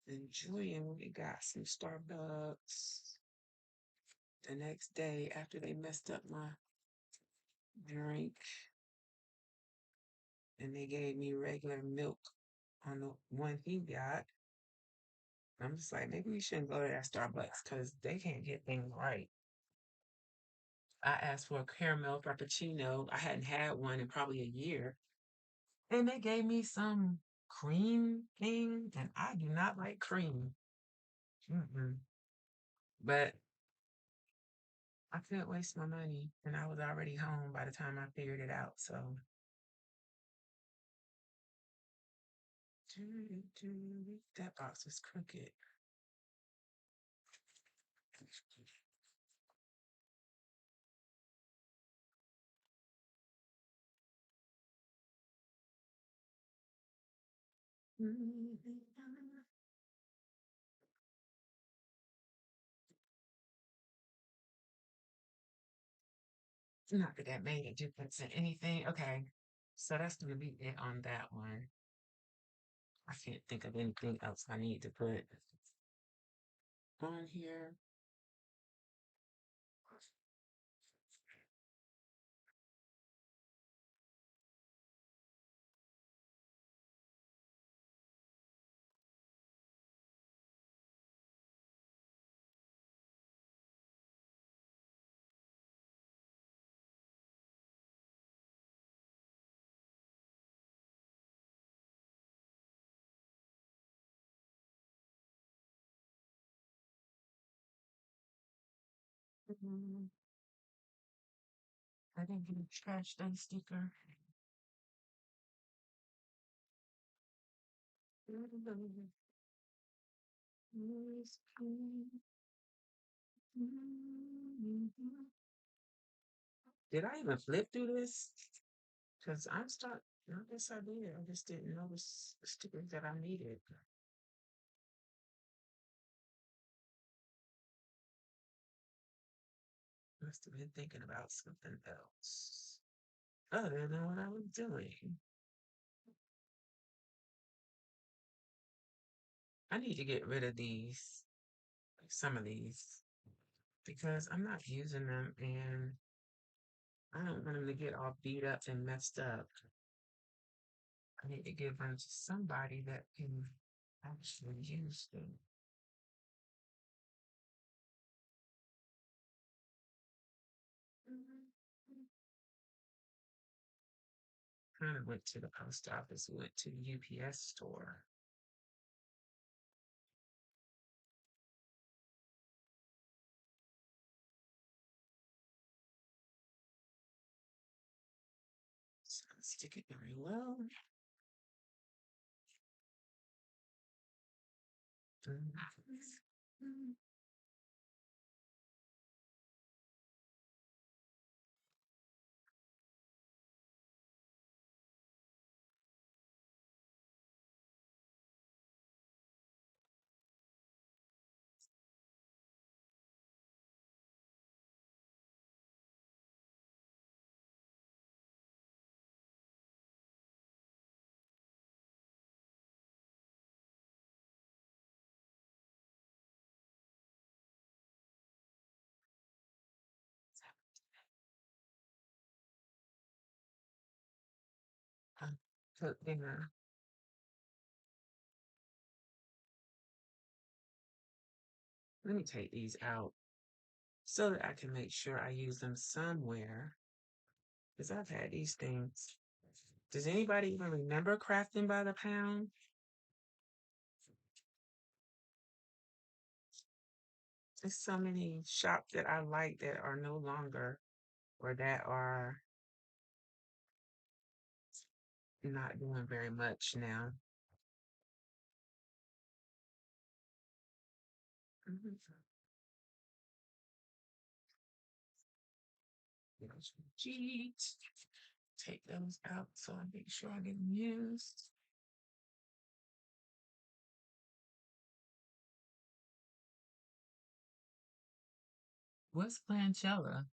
Enjoying, we got some Starbucks the next day after they messed up my drink and they gave me regular milk on the one he got. I'm just like, maybe we shouldn't go to that Starbucks because they can't get things right. I asked for a caramel frappuccino. I hadn't had one in probably a year. And they gave me some cream thing, and I do not like cream. Mm-mm. But I couldn't waste my money, and I was already home by the time I figured it out. So that box is crooked. Not that that made a difference in anything. Okay, so that's gonna be it on that one. I can't think of anything else I need to put on here. Mm, I didn't get a trash day sticker. Did I even flip through this? Because I'm stuck. I guess I did. I just didn't notice the stickers that I needed. Must have been thinking about something else other than what I was doing. I need to get rid of these, like some of these, because I'm not using them and I don't want them to get all beat up and messed up. I need to give them to somebody that can actually use them. Kind of went to the post office, went to the UPS store. So stick it very well. Put dinner. Let me take these out so that I can make sure I use them somewhere. Because I've had these things. Does anybody even remember crafting by the pound? There's so many shops that I like that are no longer or that are not doing very much now. Mhm. Cheat. Take those out so I make sure I get them used. What's planchella?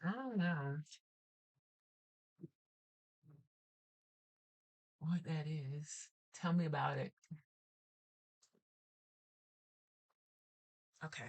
I don't know what that is. Tell me about it. Okay.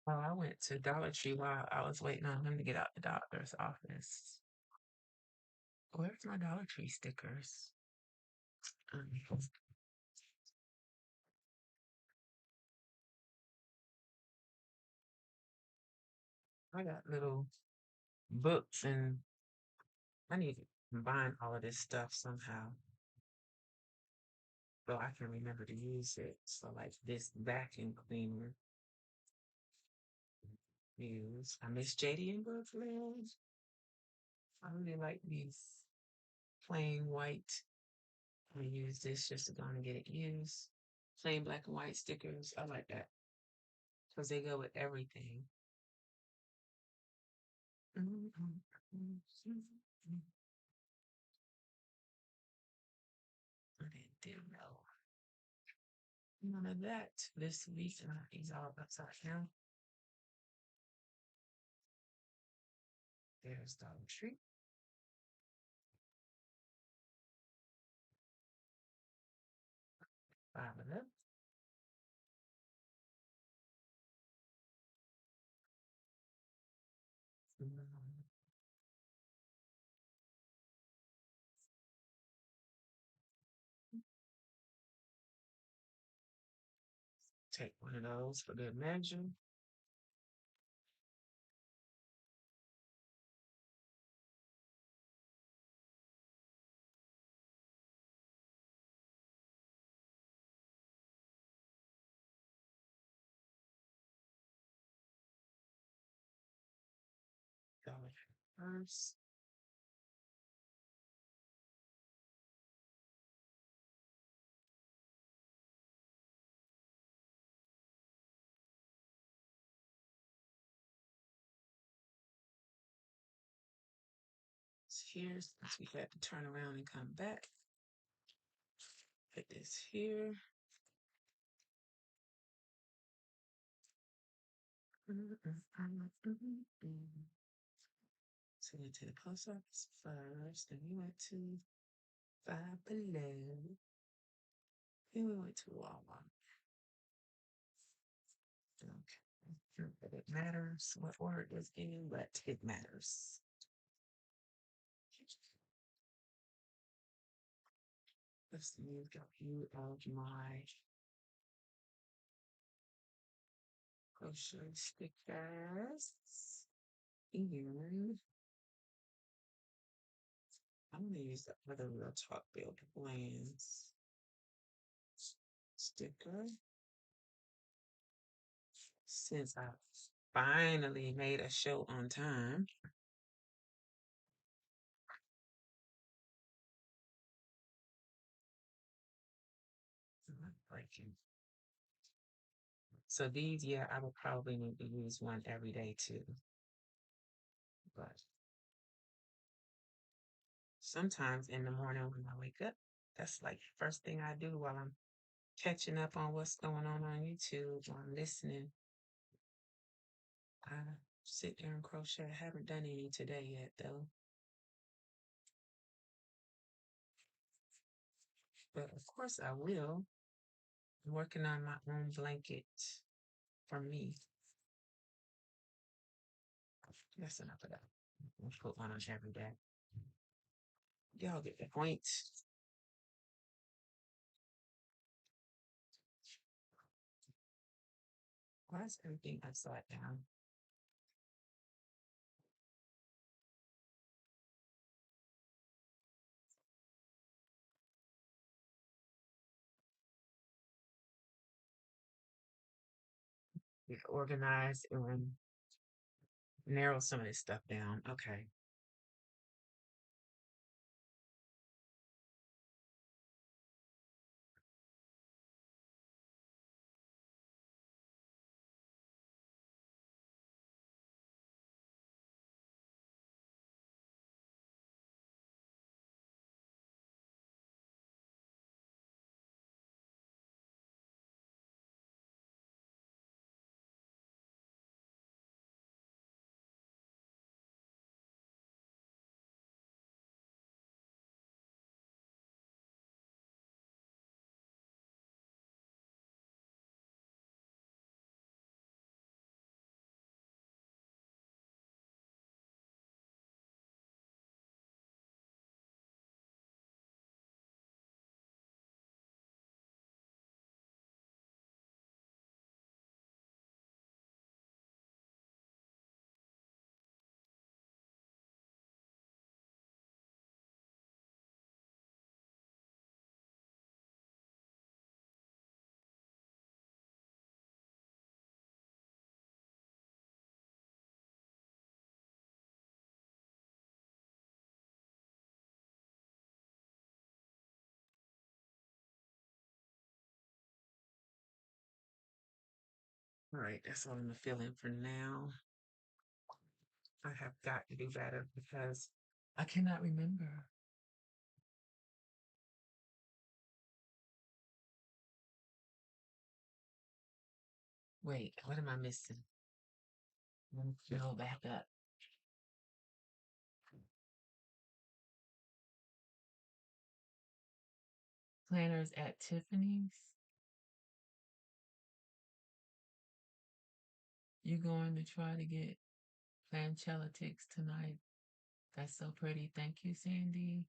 Oh, I went to Dollar Tree while I was waiting on him to get out the doctor's office. Where's my Dollar Tree stickers? Um, I got little books and I need to combine all of this stuff somehow so I can remember to use it. So like this vacuum cleaner use. I miss JD and Brooklyn. I really like these plain white. I'm gonna use this just to go and get it used. Plain black and white stickers. I like that because they go with everything. I didn't know none of that this week. And these all upside down. There's Dollar Tree. Five of them. Take one of those for good measure. Dollar Tree first. Here's we have to turn around and come back. Put this here. So we went to the post office first, then we went to Five Below, then we went to Walmart. Okay. But it matters what order it was in, but it matters. Let's see, we've got view of my crochet stickers. And I'm gonna use the other real talk build plans sticker since I finally made a show on time. Breaking. So these, yeah, I will probably need to use one every day too. But sometimes in the morning when I wake up, that's like the first thing I do while I'm catching up on what's going on YouTube, while I'm listening. I sit there and crochet. I haven't done any today yet though. but of course I will. I'm working on my own blanket for me. That's enough of that. I'll put one on every day. Y'all get the point. Why is everything upside down? Get organized and narrow some of this stuff down. Okay. All right, that's all I'm feeling for now. I have got to do better because I cannot remember. Wait, what am I missing? Let me go back up. Planners at Tiffany's. You going to try to get Plancella ticks tonight? That's so pretty. Thank you, Sandy.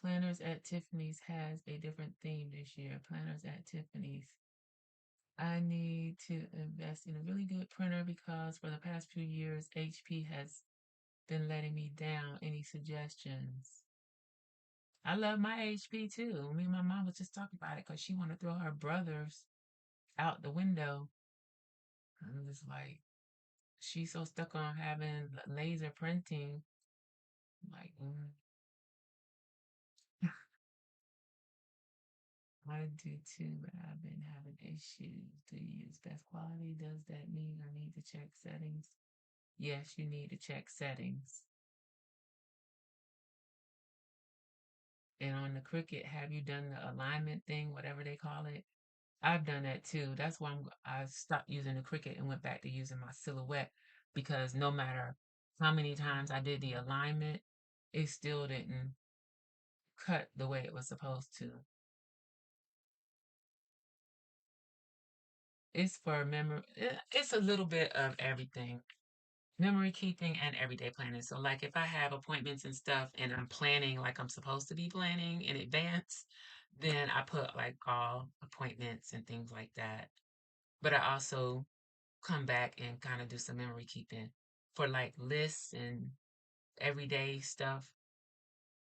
Planners at Tiffany's has a different theme this year. Planners at Tiffany's. I need to invest in a really good printer because for the past few years, HP has been letting me down. Any suggestions? I love my HP too. Me and my mom was just talking about it because she want to throw her brothers out the window. I'm just like, she's so stuck on having laser printing. Like, I do too, but I've been having issues. Do you use best quality? Does that mean I need to check settings? Yes, you need to check settings. And on the Cricut, have you done the alignment thing, whatever they call it? I've done that too. That's why I stopped using the Cricut and went back to using my Silhouette because no matter how many times I did the alignment, it still didn't cut the way it was supposed to. It's for memory. It's a little bit of everything. Memory keeping and everyday planning. So like if I have appointments and stuff and I'm planning like I'm supposed to be planning in advance, then I put like all appointments and things like that. But I also come back and kind of do some memory keeping for like lists and everyday stuff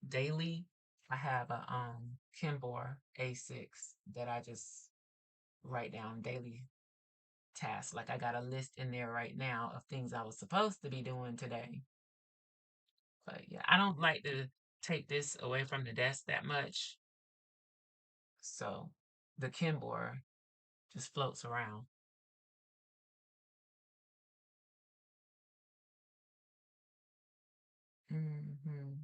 daily. I have a Kimbor A6 that I just write down daily tasks. Like I got a list in there right now of things I was supposed to be doing today. But yeah, I don't like to take this away from the desk that much. So the Kimbor just floats around. Hmm.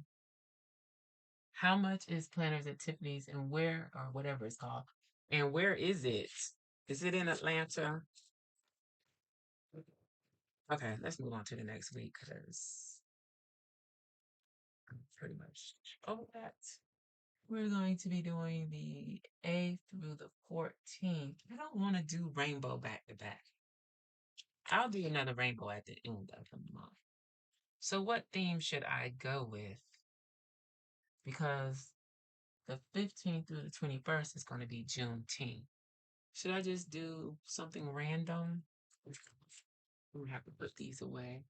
How much is Planners at Tiffany's and where, or whatever it's called? And where is it? Is it in Atlanta? Okay, let's move on to the next week because I'm pretty much over that. We're going to be doing the 8th through the 14th. I don't want to do rainbow back to back. I'll do another rainbow at the end of the month. So what theme should I go with? Because the 15th through the 21st is going to be Juneteenth. Should I just do something random? I'm gonna have to put these away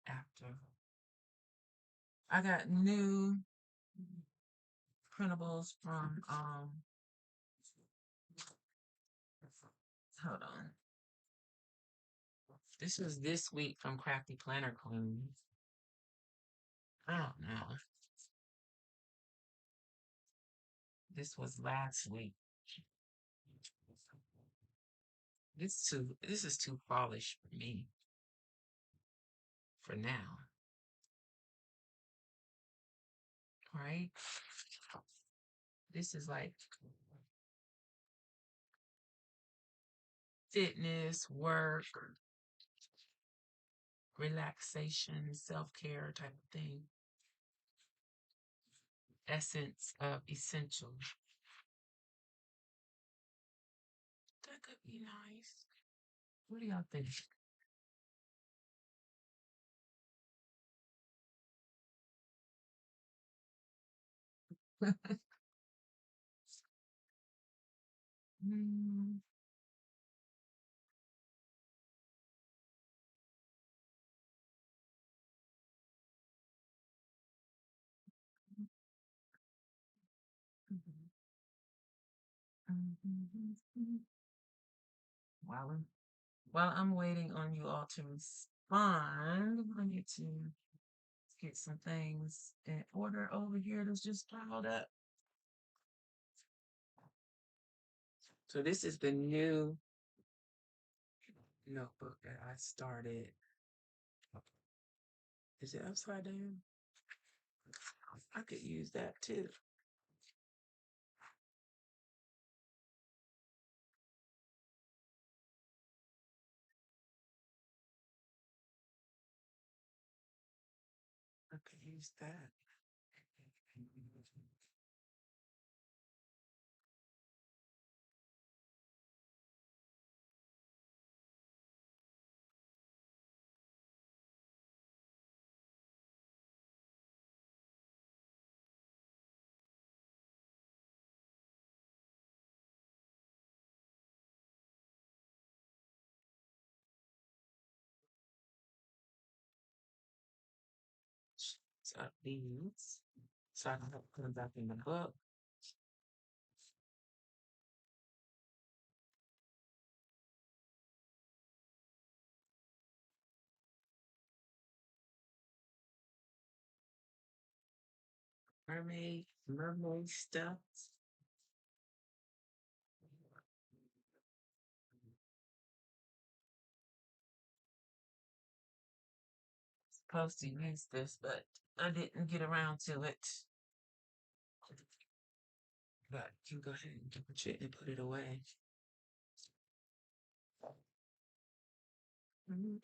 after. I got new printables from hold on. This was this week from Crafty Planner Queen. I don't know. This was last week. This is too polished for me for now. Right? This is like fitness, work, relaxation, self-care type of thing. Essence of essential. That could be nice. What do y'all think? Mm, While I'm waiting on you all to respond, I need to get some things in order over here that's just piled up. So this is the new notebook that I started. Is it upside down? I could use that too. I could use that. So these, so I can put them back in the book. Mermaid stuff. Supposed to use this, but I didn't get around to it. But you go ahead and touch it and put it away. Mhm.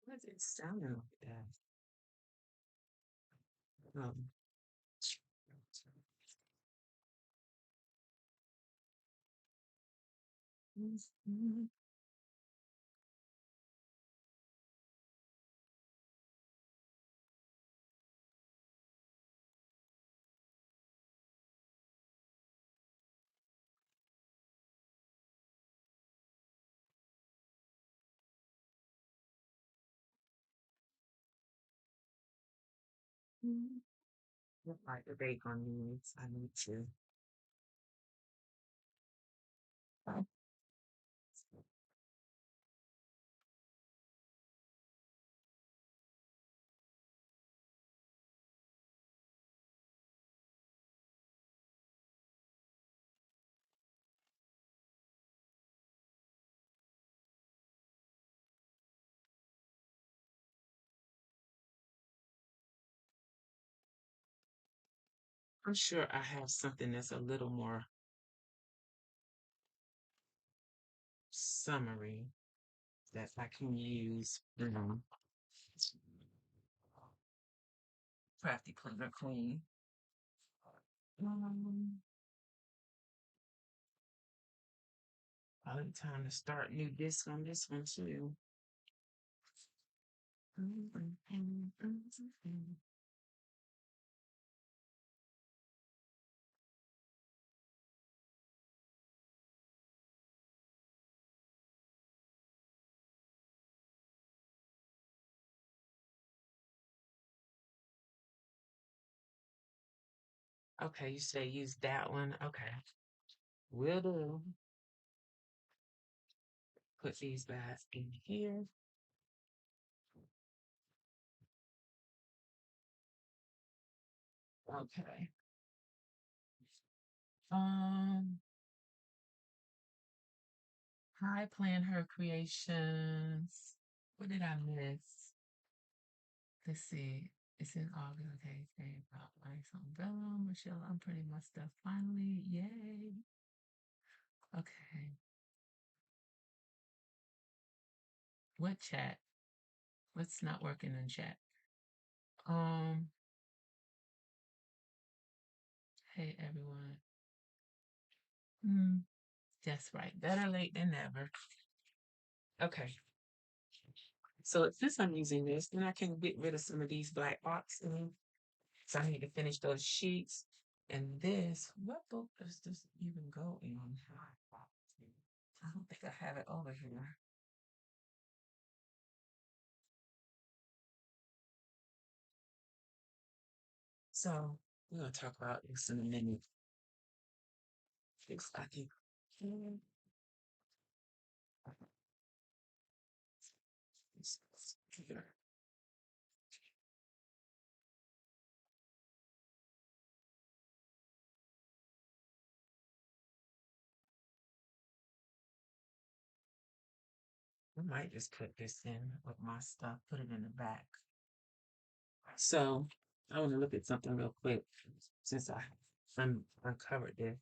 What does it sound like that? Um, like the bake on these. I need to. I'm sure I have something that's a little more summary that I can use. Crafty Planner Queen. Um, Probably time to start new disc on this one too. Okay, you say use that one. Okay, will do. Put these back in here. Okay. Um, Hi, plan her creations. What did I miss? Let's see. It's in August. Okay, say about like umbrella. Michelle, I'm printing my stuff finally. Yay. Okay. What chat? What's not working in chat? Um, hey everyone. Hmm, that's right. Better late than never. Okay. So since I'm using this, then I can get rid of some of these black boxes. So I need to finish those sheets. And this, what book does this even go in? I don't think I have it over here. So we're gonna talk about this in a minute. Looks like it. Here. I might just put this in with my stuff, put it in the back. So I want to look at something real quick since I uncovered this.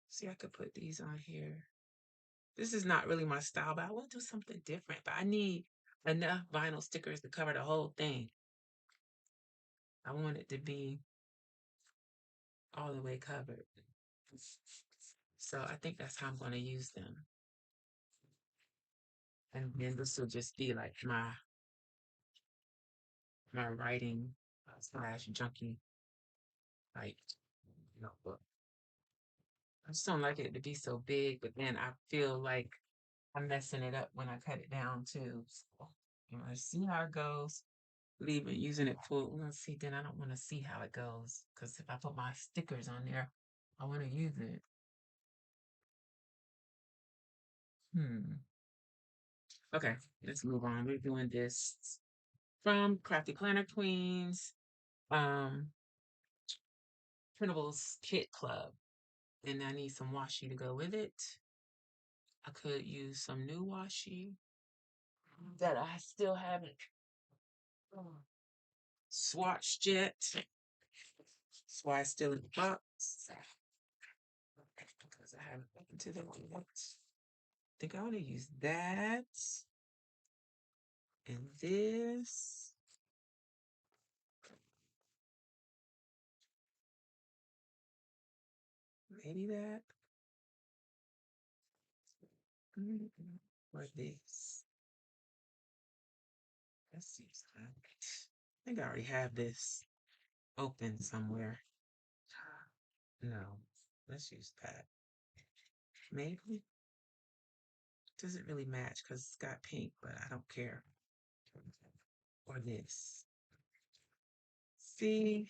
See, I could put these on here. This is not really my style, but I want to do something different. But I need enough vinyl stickers to cover the whole thing. I want it to be all the way covered. So I think that's how I'm going to use them. And then this will just be like my writing slash junkie like notebook. I just don't like it to be so big, but then I feel like I'm messing it up when I cut it down too. So you want to see how it goes. Leave it using it full. Let's see, then I don't want to see how it goes. Because if I put my stickers on there, I want to use it. Hmm. Okay, let's move on. We're doing this from Crafty Planner Queens, um, Printables Kit Club. And I need some washi to go with it. I could use some new washi that I still haven't swatched yet. That's why it's still in the box. Because I haven't opened to them yet. I think I want to use that and this. Maybe that. Or this. Let's see. I think I already have this open somewhere. No. Let's use that. Maybe. Doesn't really match because it's got pink, but I don't care. Or this. See,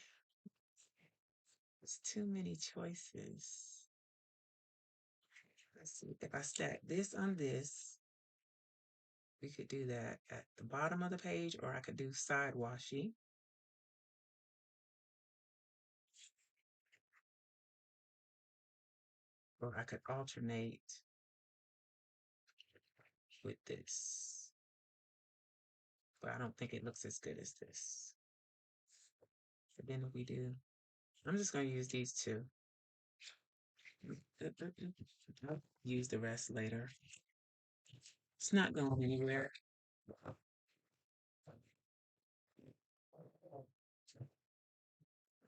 it's too many choices. Let's see. If I stack this on this, we could do that at the bottom of the page, or I could do side washi. Or I could alternate with this. But I don't think it looks as good as this. So then if we do I'm just going to use these two. I'll use the rest later. It's not going anywhere. All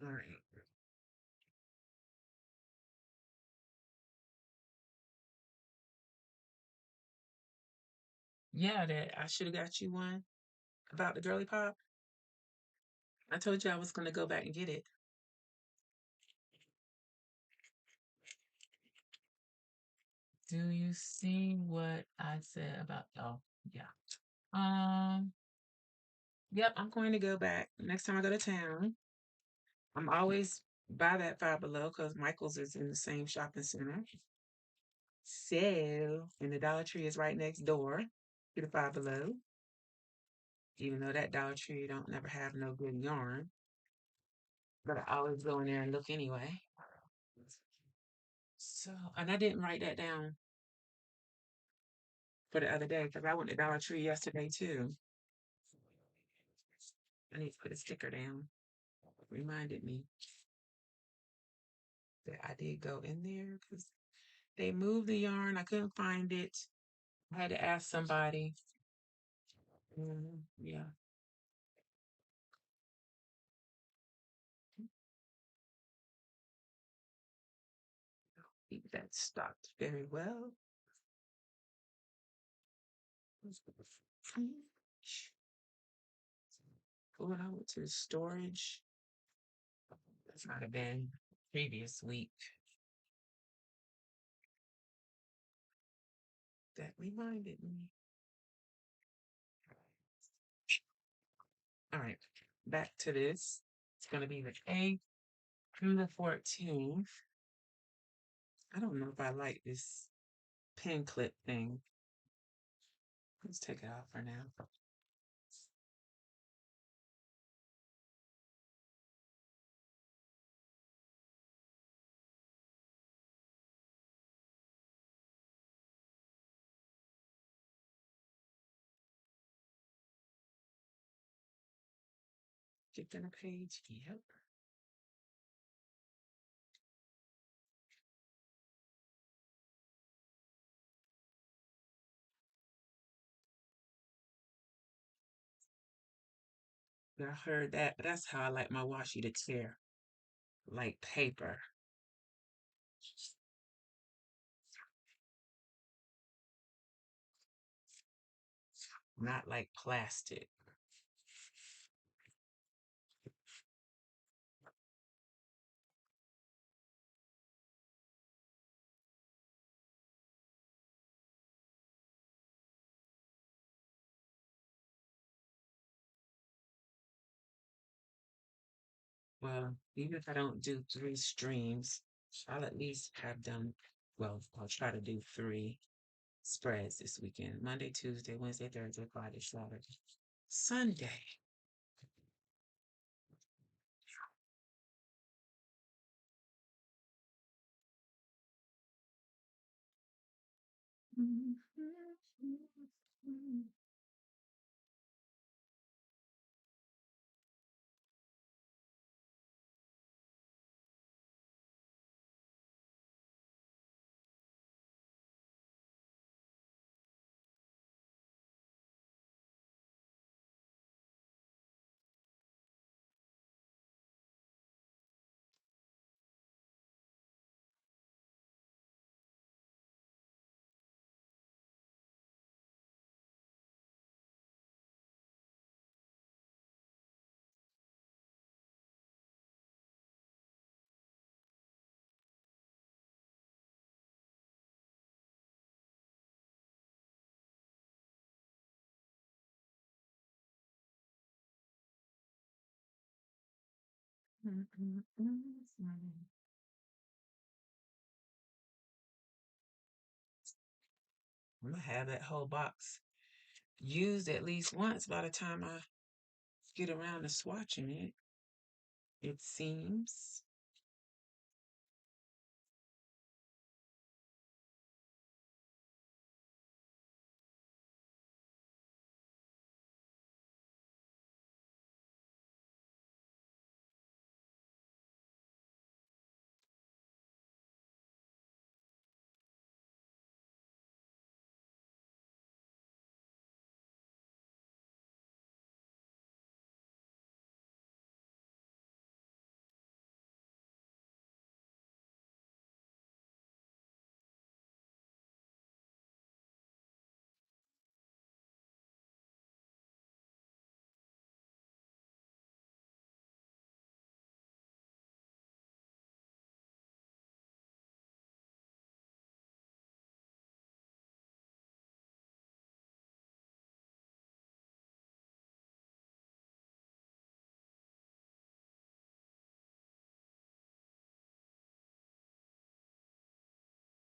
right. Yeah, that I should have got you one about the girly pop. I told you I was going to go back and get it. Do you see what I said about? Oh, yeah. Um, yep, I'm going to go back next time I go to town. I'm always by that Five Below because Michael's is in the same shopping center. So, and the Dollar Tree is right next door to the Five Below. Even though that Dollar Tree don't never have no good yarn, but I always go in there and look anyway. So, and I didn't write that down for the other day because I went to Dollar Tree yesterday too. I need to put a sticker down. Reminded me that I did go in there because they moved the yarn. I couldn't find it. I had to ask somebody. Yeah. Keep that stocked very well. When I went to the storage, this might have been previous week. That reminded me. All right, back to this. It's going to be the 8th through the 14th. I don't know if I like this pin clip thing. Let's take it off for now. Get in a page. Yep. I heard that, but that's how I like my washi to tear, like paper. Not like plastic. Well, even if I don't do 3 streams, I'll at least have done, well, I'll try to do 3 spreads this weekend. Monday, Tuesday, Wednesday, Thursday, Friday, Saturday, Sunday. I'm gonna have that whole box used at least once by the time I get around to swatching it. It seems.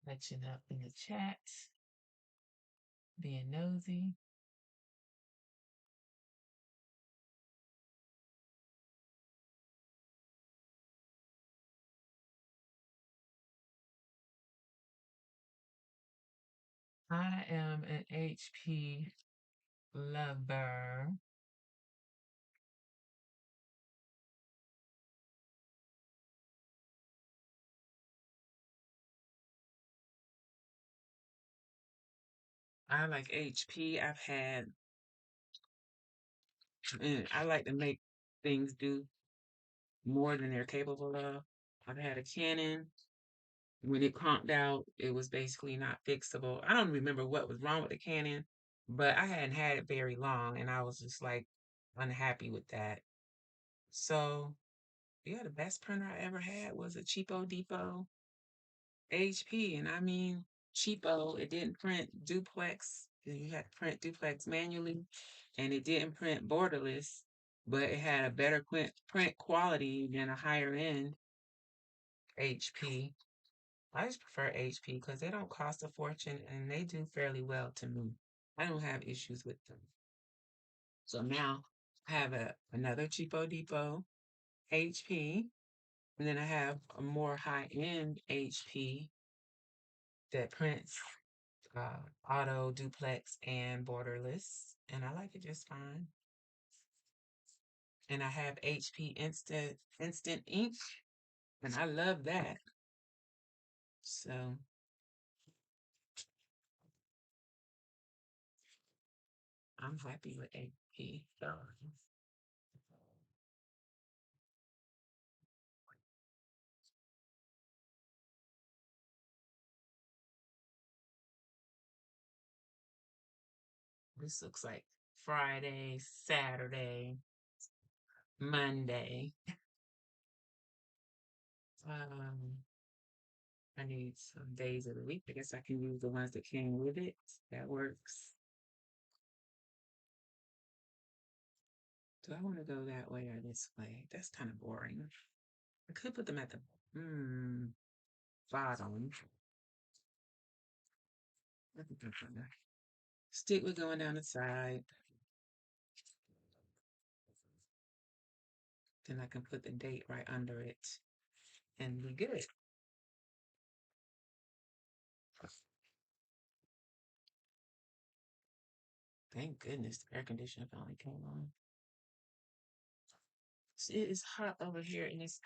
Catching up in the chat, being nosy. I am an HP lover. I like HP. I like to make things do more than they're capable of. I've had a Canon. When it conked out, it was basically not fixable. I don't remember what was wrong with the Canon, but I hadn't had it very long and I was just like unhappy with that. So, yeah, the best printer I ever had was a cheapo depot HP. And I mean, cheapo, it didn't print duplex. You had to print duplex manually, and it didn't print borderless, but it had a better print quality than a higher end HP. I just prefer HP because they don't cost a fortune and they do fairly well to me. I don't have issues with them. So now I have another cheapo depot HP, and then I have a more high end HP that prints auto, duplex, and borderless, and I like it just fine. And I have HP instant ink, and I love that. So I'm happy with HP. So this looks like Friday, Saturday, Monday. Um, I need some days of the week. I guess I can use the ones that came with it. That works. Do I want to go that way or this way? That's kind of boring. I could put them at the bottom. I think I'm gonna stick with going down the side. Then I can put the date right under it and be good. Thank goodness the air conditioner finally came on. It is hot over here in this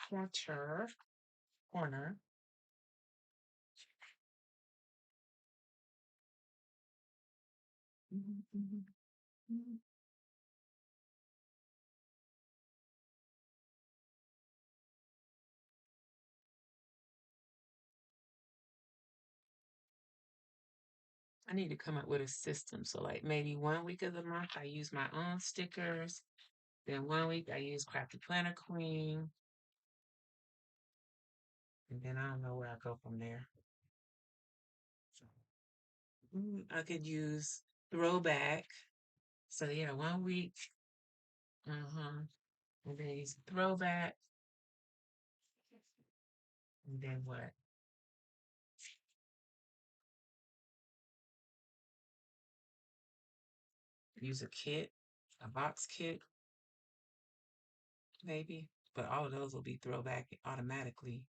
corner. I need to come up with a system. So like maybe 1 week of the month I use my own stickers. Then 1 week I use Crafty Planner Queen. And then I don't know where I go from there. I could use Throwback. So yeah, 1 week. Uh-huh. And then use Throwback. And then what? Use a kit, a box kit, maybe. But all of those will be Throwback automatically.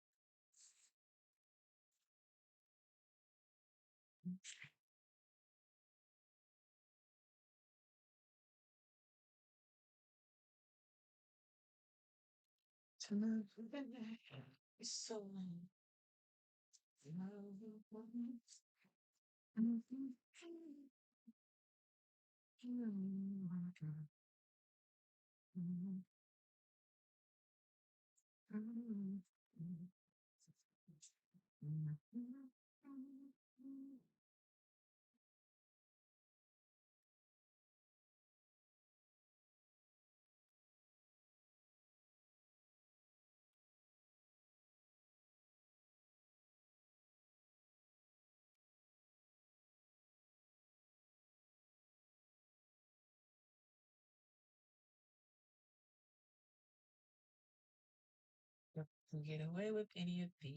So can get away with any of these.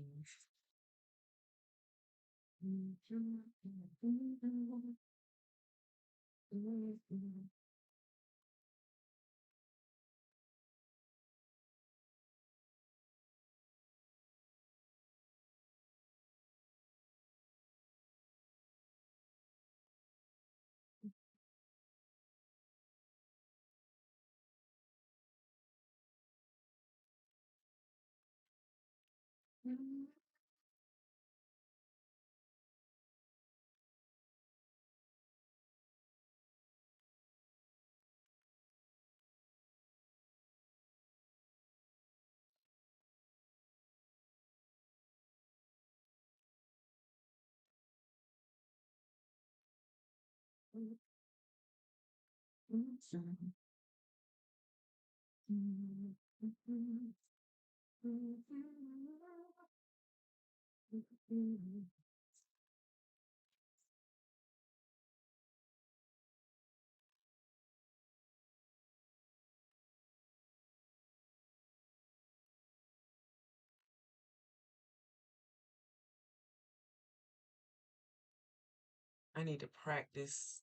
I need to practice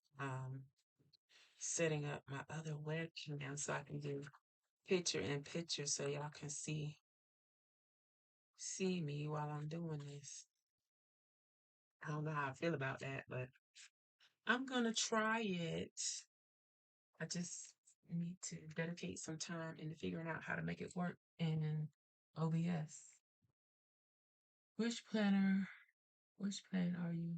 setting up my other webcam so I can do picture in picture so y'all can see me while I'm doing this. I don't know how I feel about that, but I'm gonna try it. I just need to dedicate some time into figuring out how to make it work in OBS. Which planner? Which plan are you?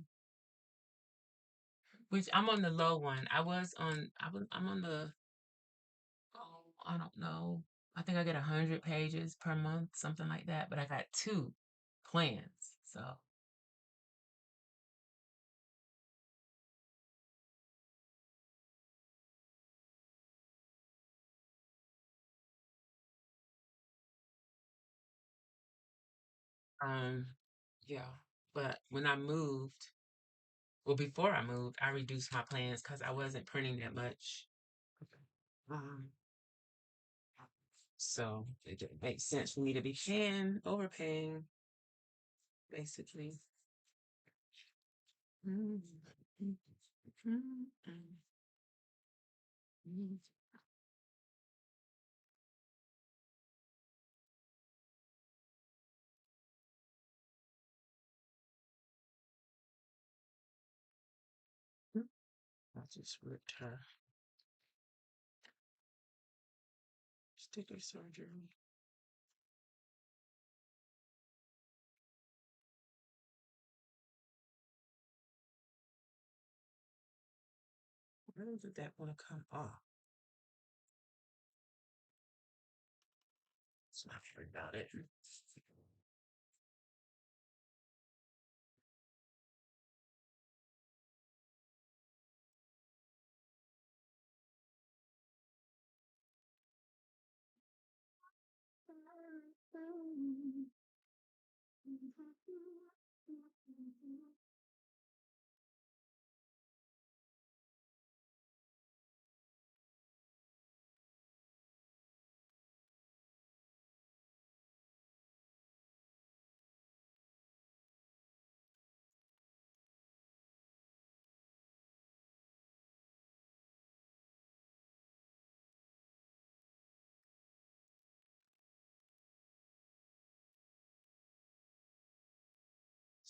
Which I'm on the low one. I'm on the, oh, I don't know. I think I get 100 pages per month, something like that. But I got 2 plans, so um, yeah. But when I moved, well, before I moved, I reduced my plans because I wasn't printing that much. Um, so it didn't make sense for me to be overpaying, basically. I just ripped her sticker surgery. Where did that want to come off? Let's not worry about it.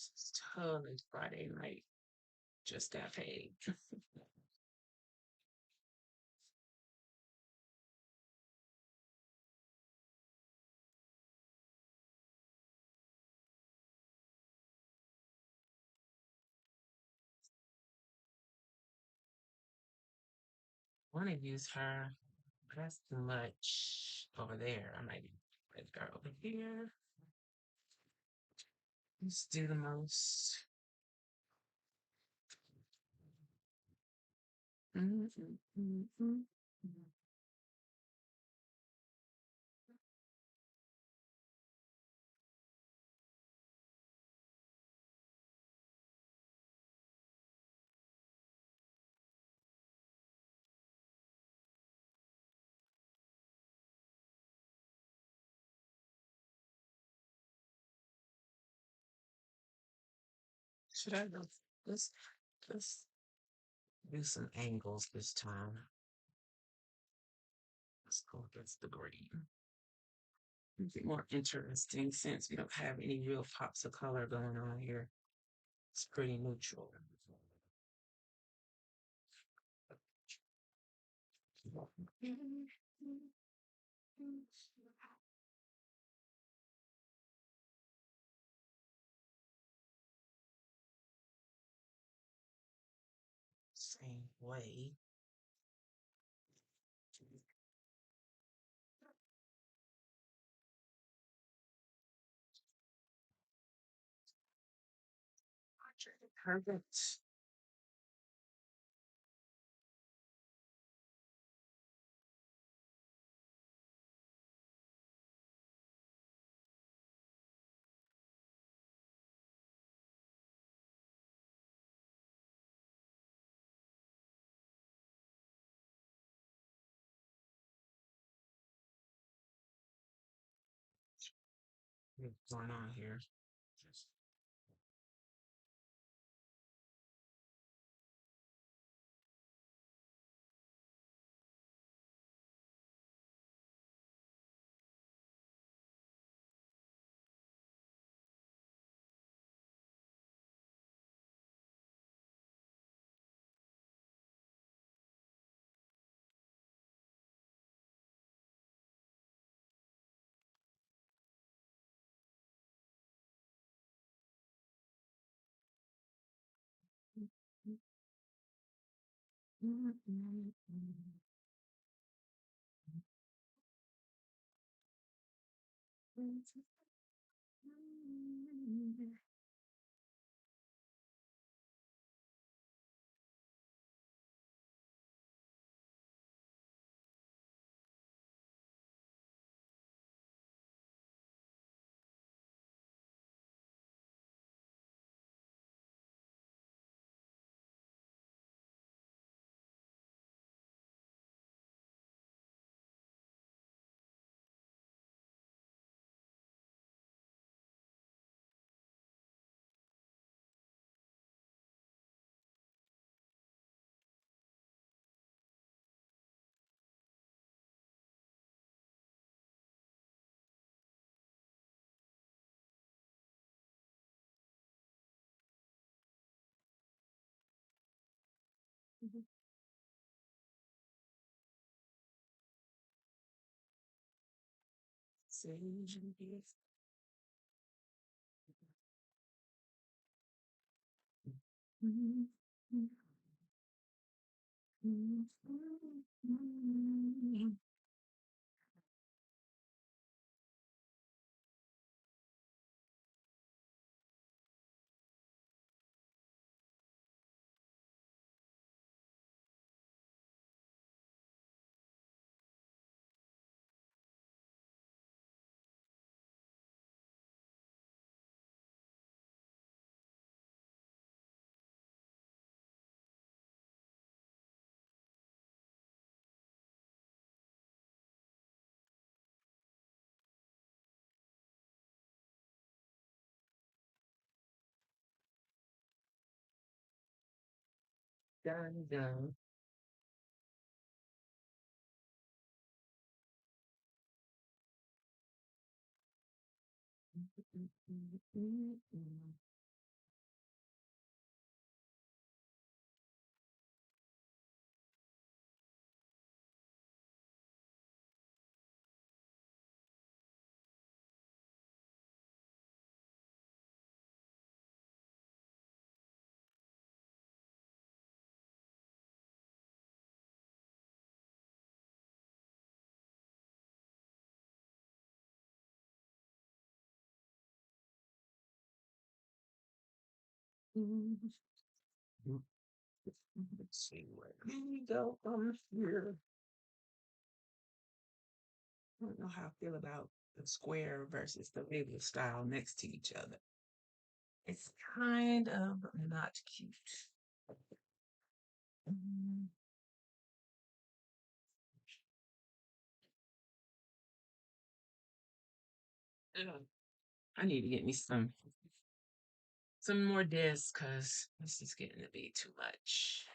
It's totally Friday night. Just got paid. I want to use her. That's too much over there. I might put her over here. Let's do the most. Should I go? Let's do some angles this time. Let's go against the green. Make it more interesting since we don't have any real pops of color going on here. It's pretty neutral. Same way. Perfect. What's going on here? Sage and beef. Done, done. Let's see where we go from here. I don't know how I feel about the square versus the label style next to each other. It's kind of not cute. Mm, ugh. I need to get me some. some more discs because this is getting to be too much.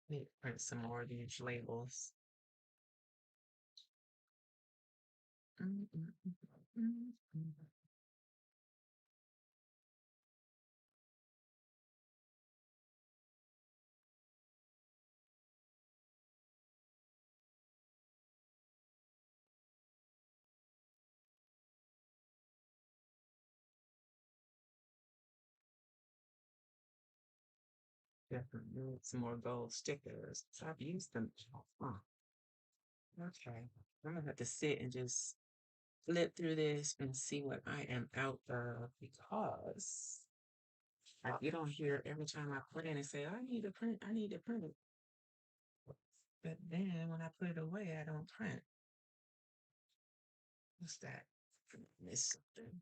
Need to print some more of these labels. Definitely need some more gold stickers. So I've used them. Oh, okay. I'm gonna have to sit and just flip through this and see what I am out of because I get on here every time I put in and say, I need to print, I need to print it. But then when I put it away, I don't print. What's that? Miss something.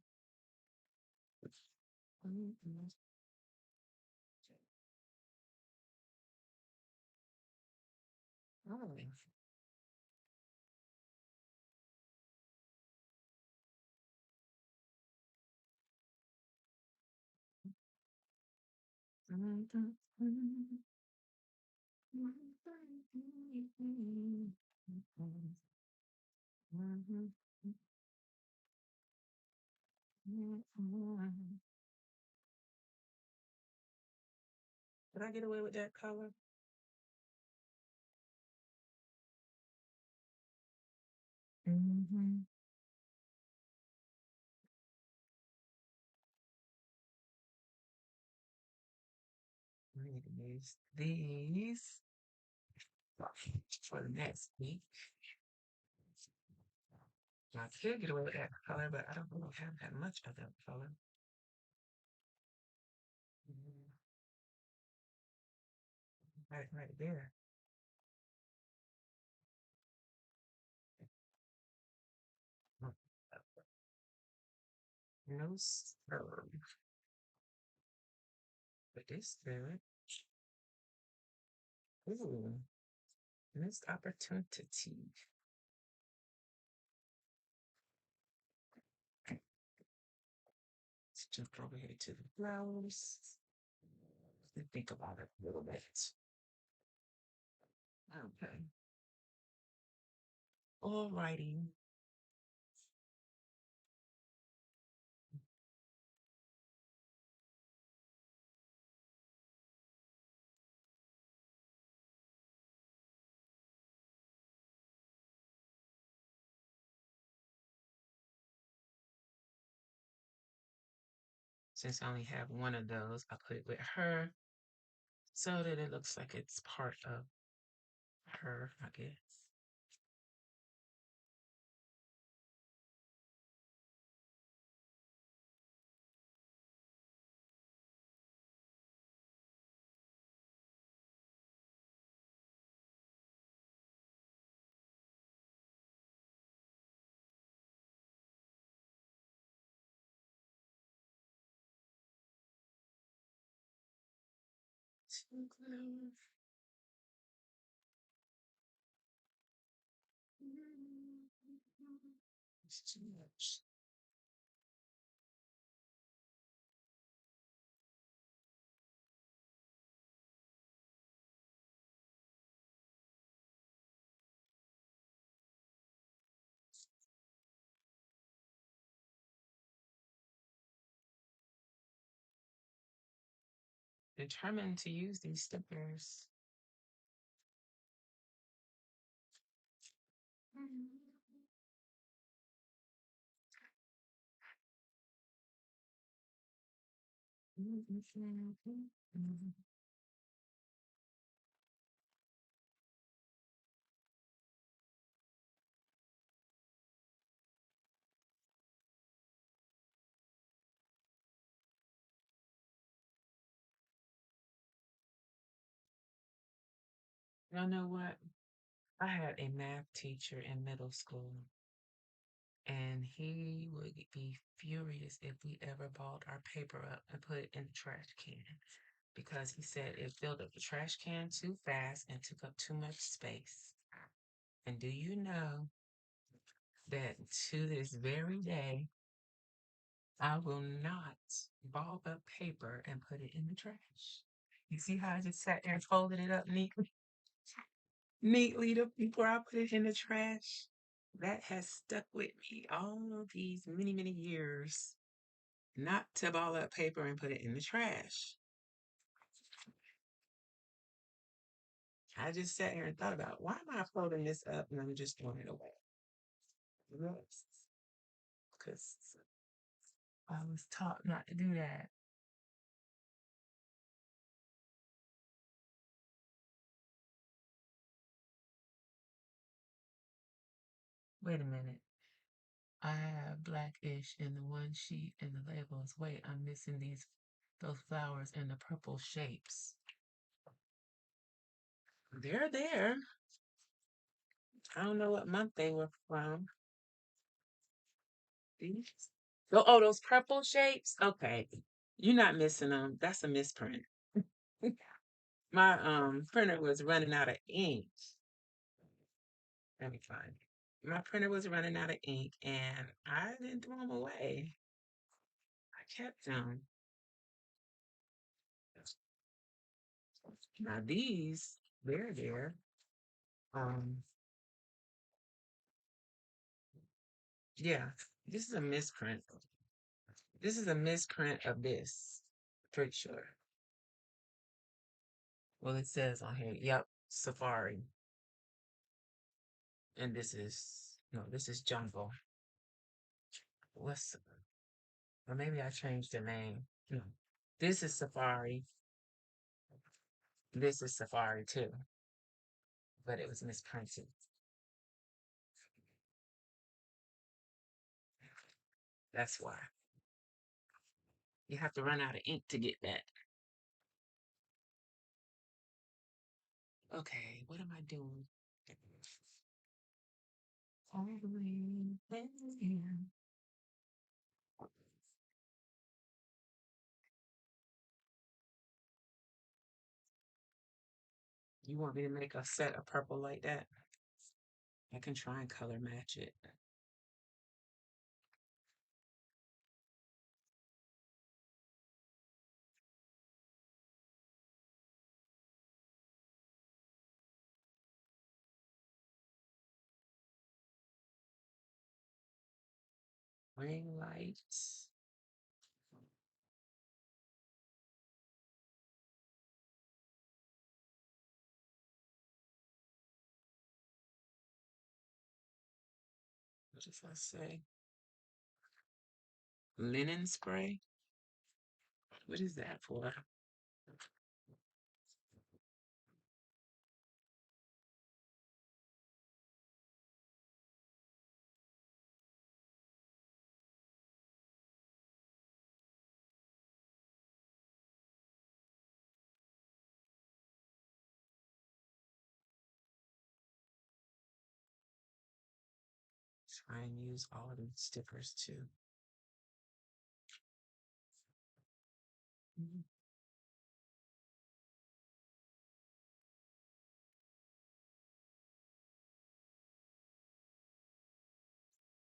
Oh. Did I get away with that color? Mm-hmm. I need to use these for the next week. I could get away with that color, but I don't really have that much of that color. Right there. No sir. But this good. Ooh, missed opportunity. Let's jump over here to the flowers. Let's think about it a little bit. Okay. Alrighty. Since I only have one of those, I put it with her so that it looks like it's part of her, I guess. Too close. It's too much. Determined to use these stickers. You know what? I had a math teacher in middle school, and he would be furious if we ever balled our paper up and put it in the trash can because he said it filled up the trash can too fast and took up too much space. And do you know that to this very day, I will not ball up paper and put it in the trash. You see how I just sat there and folded it up neatly before I put it in the trash? That has stuck with me all these many, many years. Not to ball up paper and put it in the trash. I just sat here and thought about why am I folding this up and I'm just throwing it away? Because I was taught not to do that. Wait a minute. I have blackish in the one sheet and the labels. Wait, I'm missing those flowers in the purple shapes. They're there. I don't know what month they were from. These? Oh, those purple shapes? Okay. You're not missing them. That's a misprint. My printer was running out of ink. Let me find it. My printer was running out of ink and I didn't throw them away. I kept them. Now these, they're there. Um, yeah, this is a misprint. This is a misprint of this. Pretty sure. Well, it says on here, yep, Safari. And this is, no, this is Jungle. What's, or maybe I changed the name. No, this is Safari. This is Safari too, but it was misprinted. That's why. You have to run out of ink to get that. Okay, what am I doing? You want me to make a set of purple like that? I can try and color match it. Ring lights. What if I say linen spray? What is that for? Try and use all of these stickers too. Mhm.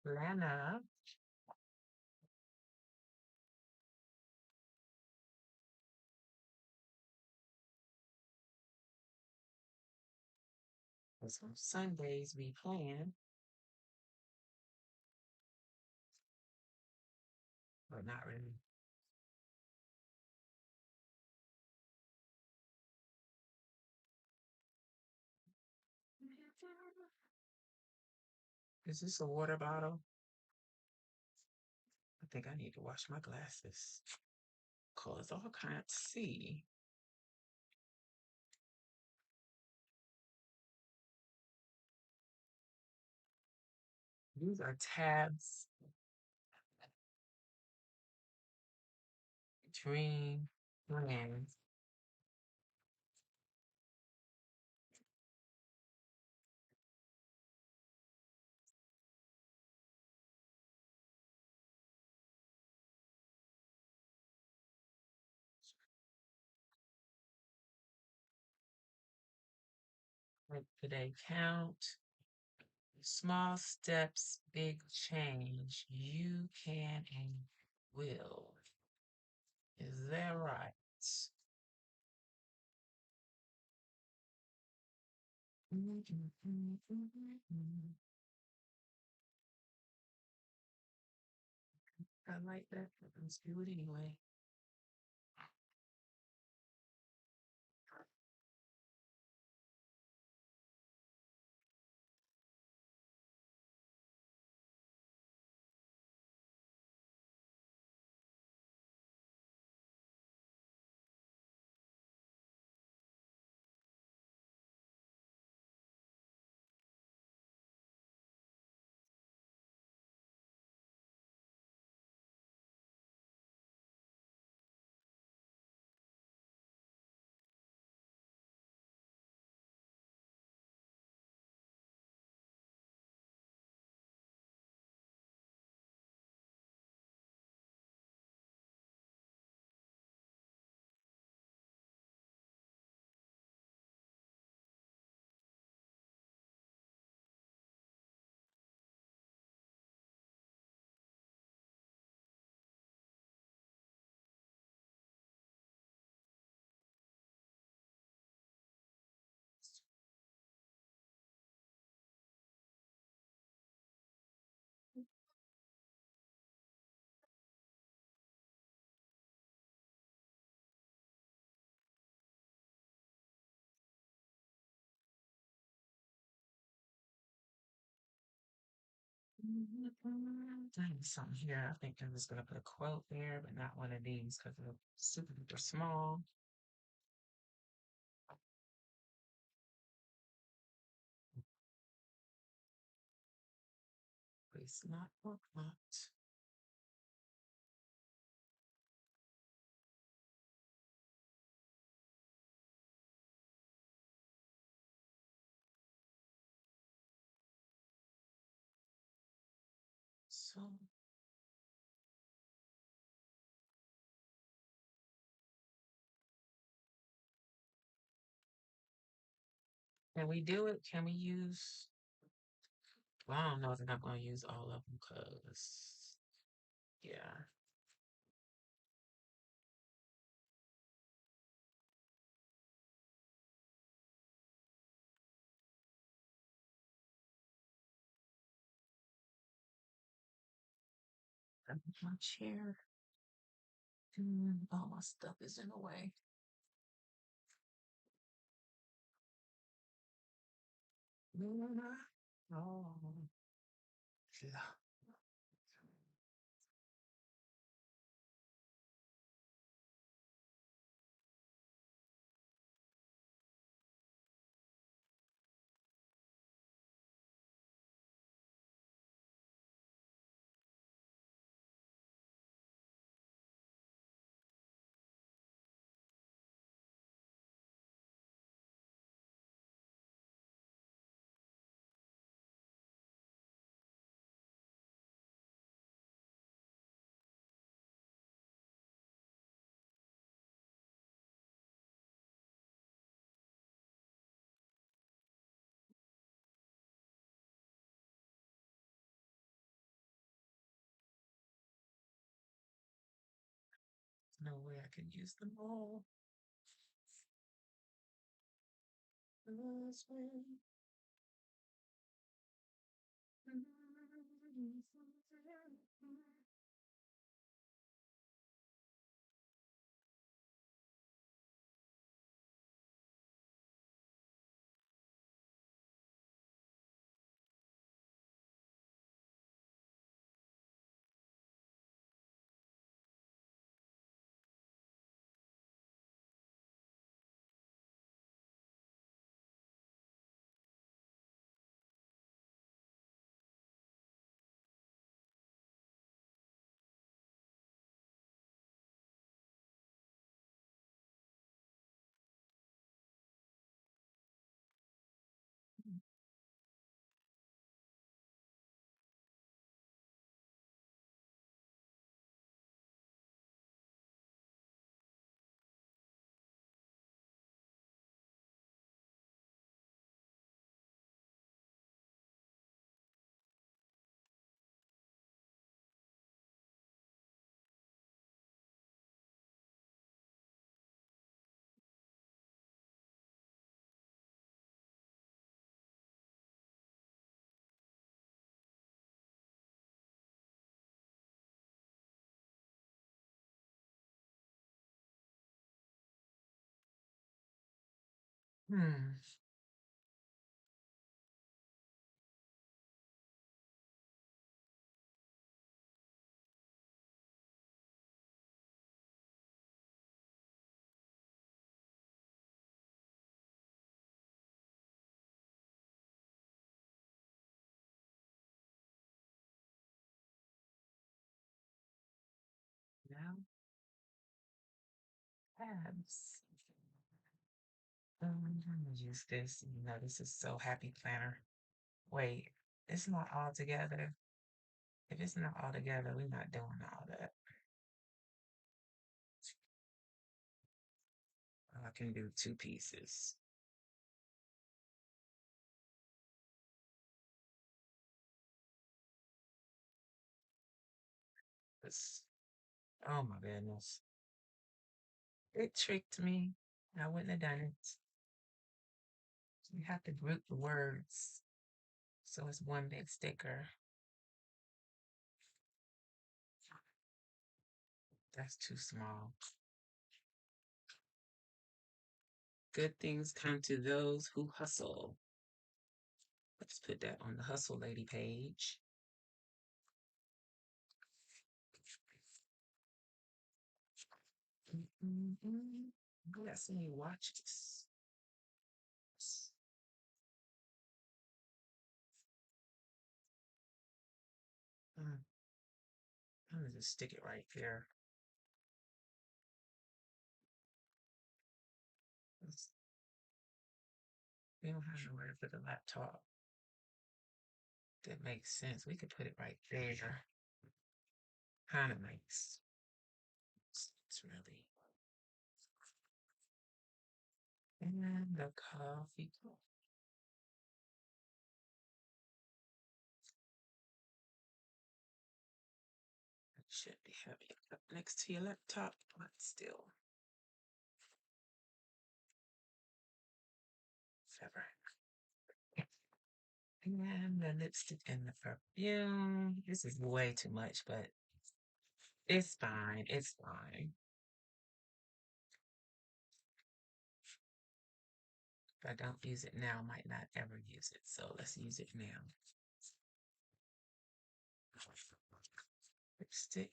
Lana. Because on Sundays we plan, but not really. Is this a water bottle? I think I need to wash my glasses. Cause all can't see. These are tabs. Dream brands. Make today count. Small steps, big change. You can and will. Is that right? I like that. Let's do it anyway. Something here. I think I'm just gonna put a quote there, but not one of these because they're super duper small. Please not book not. So can we do it? Can we use? Well, I don't know if I'm gonna use all of them because yeah. My chair. All my stuff is in the way. Oh, yeah. No way I can use them all. Hmm. Now tabs. I'm gonna use this. This is so happy planner. Wait, it's not all together. If it's not all together, we're not doing all that. I can do two pieces. It's, oh my goodness. It tricked me. I wouldn't have done it. You have to group the words so it's one big sticker. That's too small. Good things come to those who hustle. Let's put that on the Hustle Lady page. Mm-hmm. Got so many watches. Mm, I'm gonna just stick it right there. We don't have nowhere to put the laptop. That makes sense. We could put it right there. Kind of makes sense, really. And the coffee cup. It should be having it up next to your laptop, but still, whatever. And the lipstick and the perfume. This is way too much, but it's fine. It's fine. If I don't use it now, I might not ever use it. So let's use it now. Lipstick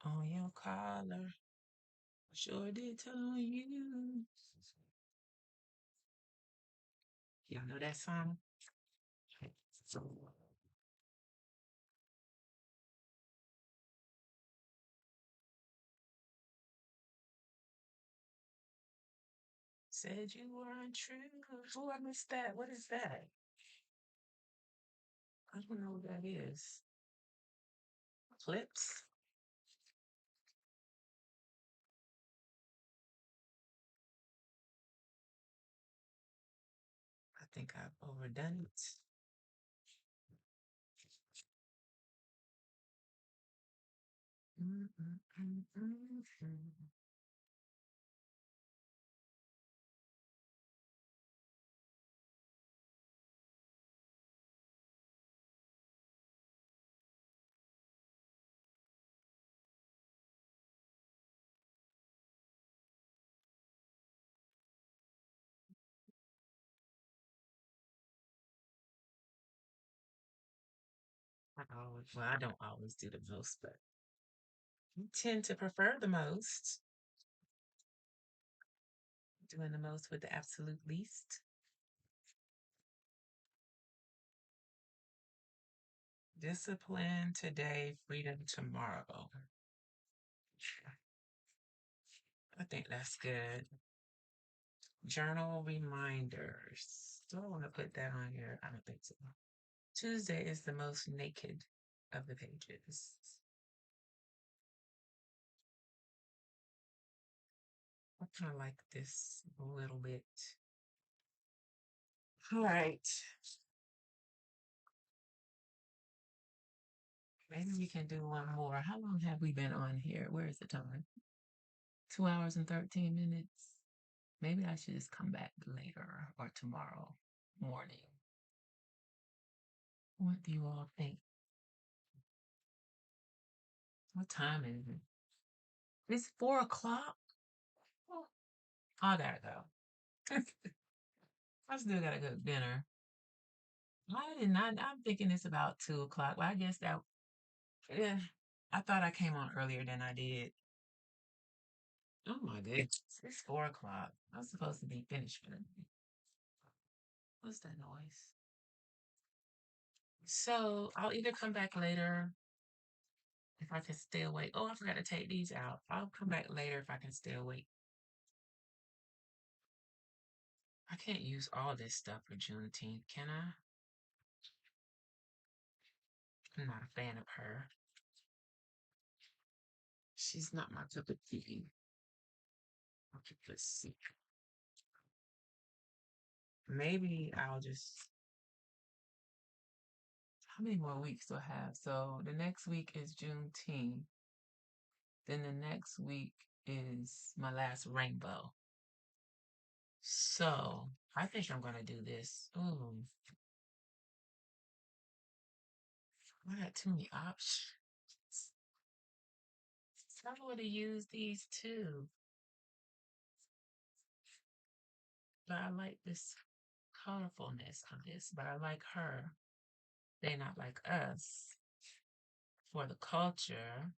on your collar. Sure did tell you. Y'all know that song? Said you were untrue. Oh, I missed that. What is that? I don't know what that is. Clips? I think I've overdone it. Mm, mm, mm, mm, mm. Well, I don't always do the most, but I tend to prefer the most. Doing the most with the absolute least. Discipline today, freedom tomorrow. I think that's good. Journal reminders. Do I want to put that on here? I don't think so. Tuesday is the most naked of the pages. I kind of like this a little bit. All right. Maybe we can do one more. How long have we been on here? Where is the time? 2 hours and 13 minutes. Maybe I should just come back later or tomorrow morning. What do you all think? What time is it? It's 4 o'clock. Oh, I gotta go. I still gotta cook dinner. I did not. I'm thinking it's about 2 o'clock. Well, I guess that. Yeah, I thought I came on earlier than I did. Oh my goodness, it's 4 o'clock. I was supposed to be finished for the day. What's that noise? So I'll either come back later if I can stay awake. Oh, I forgot to take these out. I'll come back later if I can stay awake. I can't use all this stuff for Juneteenth, can I? I'm not a fan of her. She's not my cup of tea. Okay, let's see. Maybe I'll just. How many more weeks do I have? So the next week is Juneteenth. Then the next week is my last rainbow. So I think I'm gonna do this. Ooh, I got too many options. I would have used these too, but I like this colorfulness of this. But I like her. They not like us for the culture.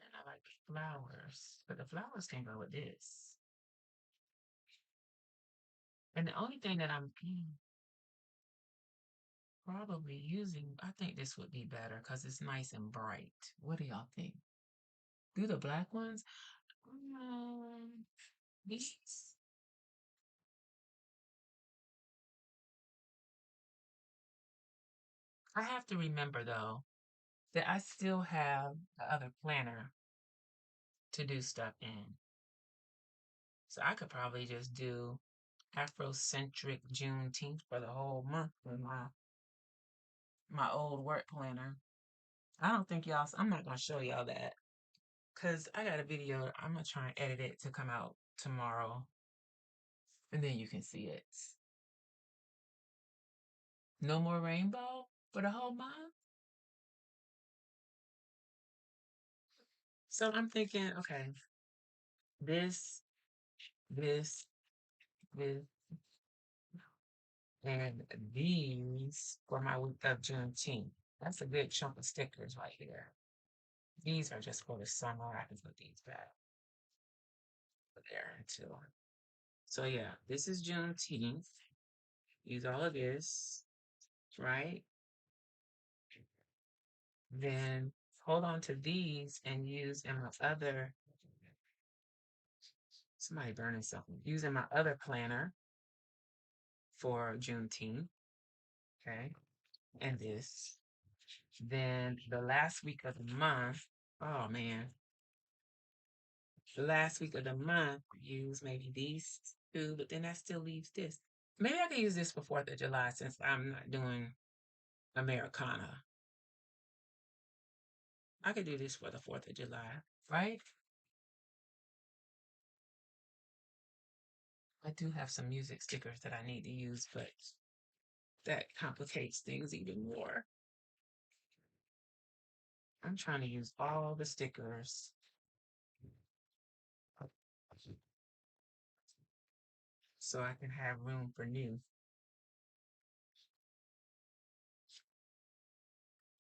And I like flowers, but the flowers can go with this. And the only thing that I'm probably using, I think this would be better because it's nice and bright. What do y'all think? Do the black ones? Um, these. I have to remember though that I still have the other planner to do stuff in. So I could probably just do Afrocentric Juneteenth for the whole month with my old work planner. I don't think y'all, I'm not going to show y'all that because I got a video. I'm going to try and edit it to come out tomorrow and then you can see it. No more rainbow for the whole month? So I'm thinking, okay, this, this, this, and these for my week of Juneteenth. That's a good chunk of stickers right here. These are just for the summer. I can put these back there until. So yeah, this is Juneteenth. Use all of this, right? Then hold on to these and use in my other. Somebody burning something. Using my other planner for Juneteenth. Okay. And this. Then the last week of the month. Oh man. The last week of the month, use maybe these two, but then that still leaves this. Maybe I can use this for 4th of July since I'm not doing Americana. I could do this for the 4th of July, right? I do have some music stickers that I need to use, but that complicates things even more. I'm trying to use all the stickers. So I can have room for new.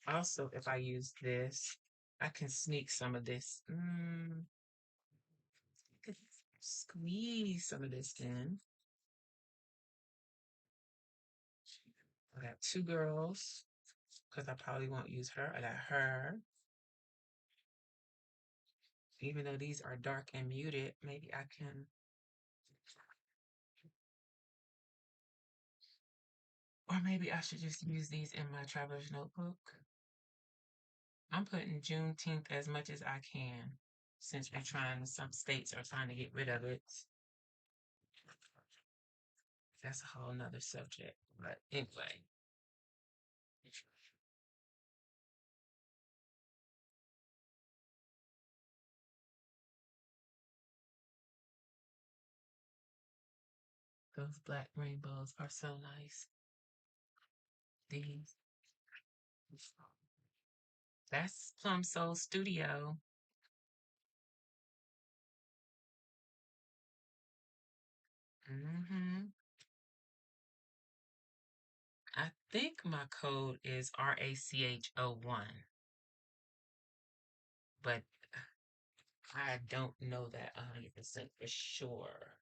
Also, if I use this, I can sneak some of this. I could squeeze some of this in. I got 2 girls because I probably won't use her. I got her. Even though these are dark and muted, maybe I can. Or maybe I should just use these in my traveler's notebook. I'm putting Juneteenth as much as I can since we're trying, some states are trying to get rid of it. That's a whole nother subject. But anyway. Those black rainbows are so nice. These. That's Plum Soul Studio. I think my code is RACHO1, but I don't know that 100% for sure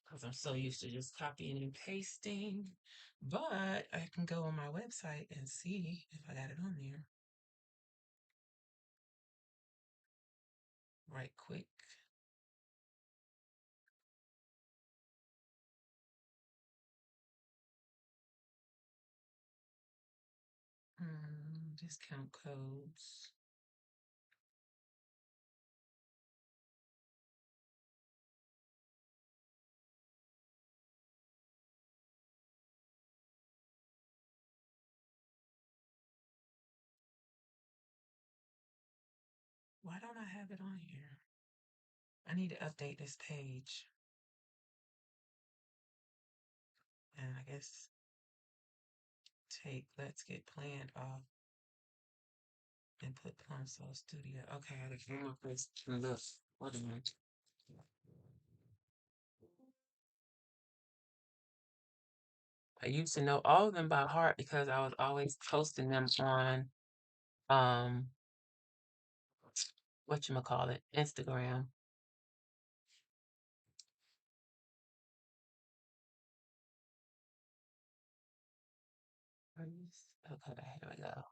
because I'm so used to just copying and pasting. But I can go on my website and see if I got it on there right quick. Discount codes. Why don't I have it on here? I need to update this page. And I guess take Let's Get Planned off and put Console Studio. Okay, I gotta remove this. Look, wait a minute. I used to know all of them by heart because I was always posting them on um whatchamacallit, Instagram. Okay, here we go.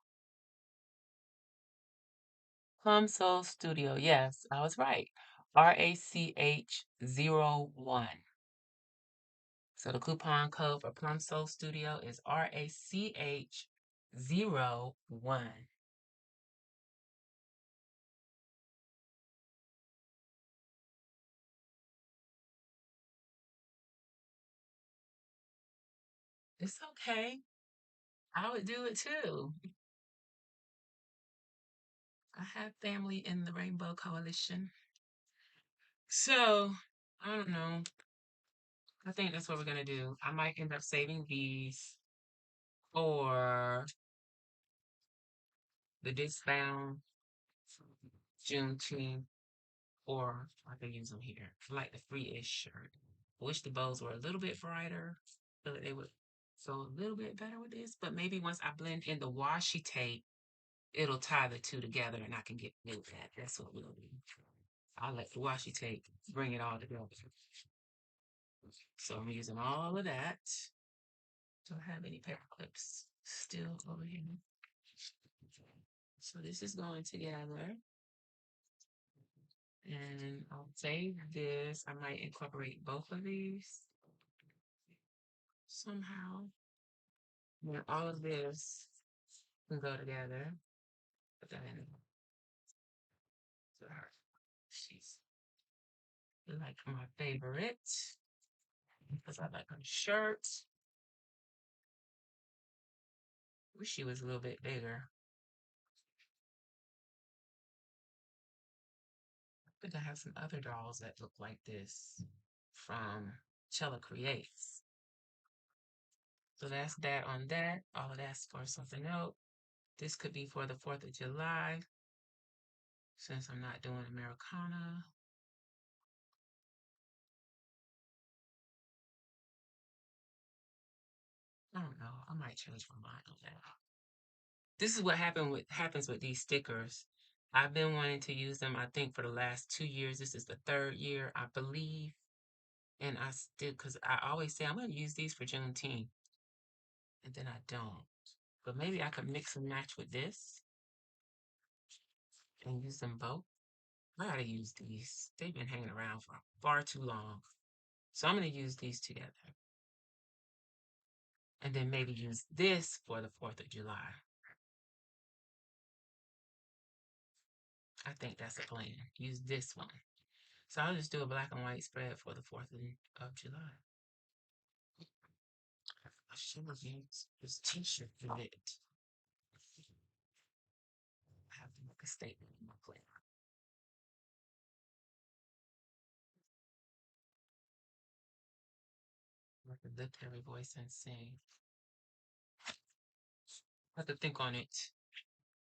Plum Soul Studio. Yes, I was right. RACH01. So the coupon code for Plum Soul Studio is RACH01. It's okay. I would do it too. I have family in the Rainbow Coalition. So, I don't know. I think that's what we're gonna do. I might end up saving these for the discount Juneteenth, or I could use them here. I like the free-ish shirt. I wish the bows were a little bit brighter so that they would go a little bit better with this. But maybe once I blend in the washi tape, it'll tie the two together and I can get rid of that. That's what we'll do. I'll let the washi tape bring it all together. So I'm using all of that. Don't have any paper clips still over here. So this is going together. And I'll save this. I might incorporate both of these somehow. And all of this can go together. Put that in to her. She's like my favorite because I like her shirt. Wish she was a little bit bigger. I think I have some other dolls that look like this from Cella Creates. So that's that on that. All of that's for something else. This could be for the 4th of July since I'm not doing Americana. I don't know. I might change my mind on that. This is what happens with these stickers. I've been wanting to use them, I think, for the last 2 years. This is the 3rd year, I believe. And I still, because I always say I'm going to use these for Juneteenth. And then I don't. But maybe I could mix and match with this and use them both. I gotta use these. They've been hanging around for far too long. So I'm gonna use these together. And then maybe use this for the 4th of July. I think that's a plan. Use this one. So I'll just do a black and white spread for the 4th of July. I should have used this t-shirt with it. I have to make a statement in my plan. I could lift every voice and sing. I have to think on it.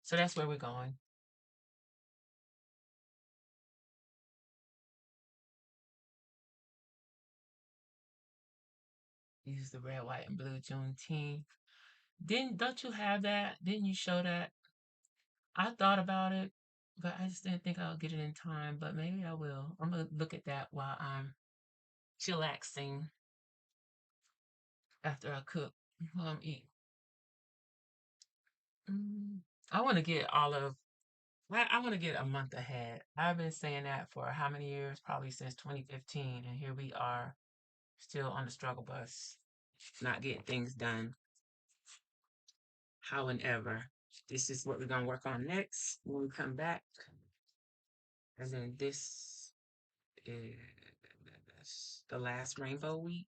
So that's where we're going. Use the red, white, and blue Juneteenth. Don't you have that? Didn't you show that? I thought about it, but I just didn't think I'll get it in time, but maybe I will. I'm gonna look at that while I'm chillaxing after I cook, while I'm eating. Mm, I want to get all of, I want to get a month ahead. I've been saying that for how many years? Probably since 2015, and here we are, still on the struggle bus, not getting things done. However, this is what we're gonna work on next when we come back. And then this is the last rainbow week.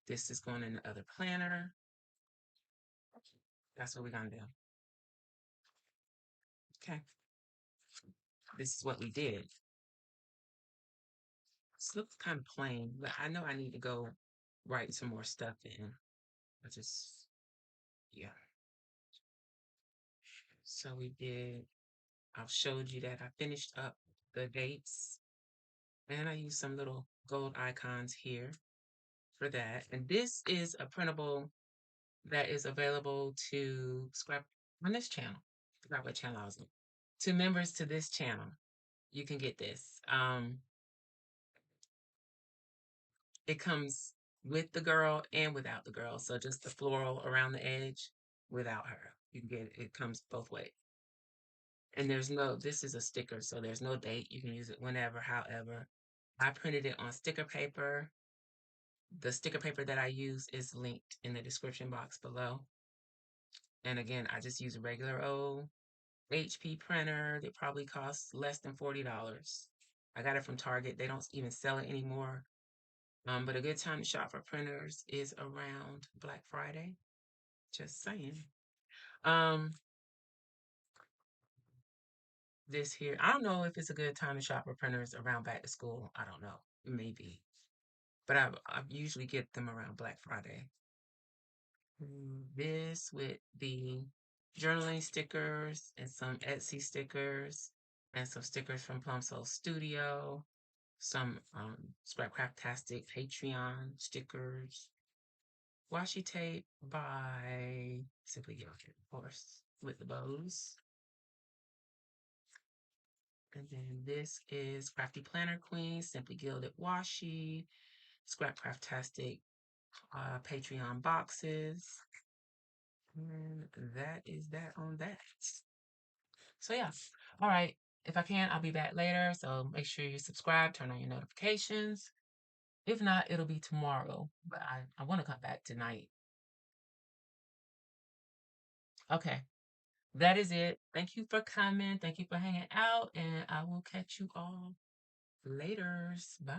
This is going in the other planner. That's what we're gonna do. Okay. This is what we did. This looks kind of plain, but I know I need to go write some more stuff in. I just, yeah. So we did, I showed you that I finished up the dates, and I used some little gold icons here for that. And this is a printable that is available to Scrap on this channel. I forgot what channel I was on. To members to this channel, you can get this. It comes with the girl and without the girl. So just the floral around the edge without her. You can get it. It comes both ways. And there's no, this is a sticker, so there's no date. You can use it whenever, however. I printed it on sticker paper. The sticker paper that I use is linked in the description box below. And again, I just use a regular old HP printer that probably costs less than $40. I got it from Target. They don't even sell it anymore. But a good time to shop for printers is around Black Friday. Just saying. Um, this here, I don't know if it's a good time to shop for printers around back to school. I don't know. Maybe. But I usually get them around Black Friday. This with the journaling stickers and some Etsy stickers and some stickers from Plum Soul Studio, some Scrapcraftastic Patreon stickers, washi tape by Simply Gilded, of course, with the bows. And then this is Crafty Planner Queen, Simply Gilded Washi, Scrapcraftastic Patreon boxes. And that is that on that. So yeah. All right. If I can, I'll be back later. So make sure you subscribe, turn on your notifications. If not, it'll be tomorrow. But I want to come back tonight. Okay. That is it. Thank you for coming. Thank you for hanging out. And I will catch you all later. Bye.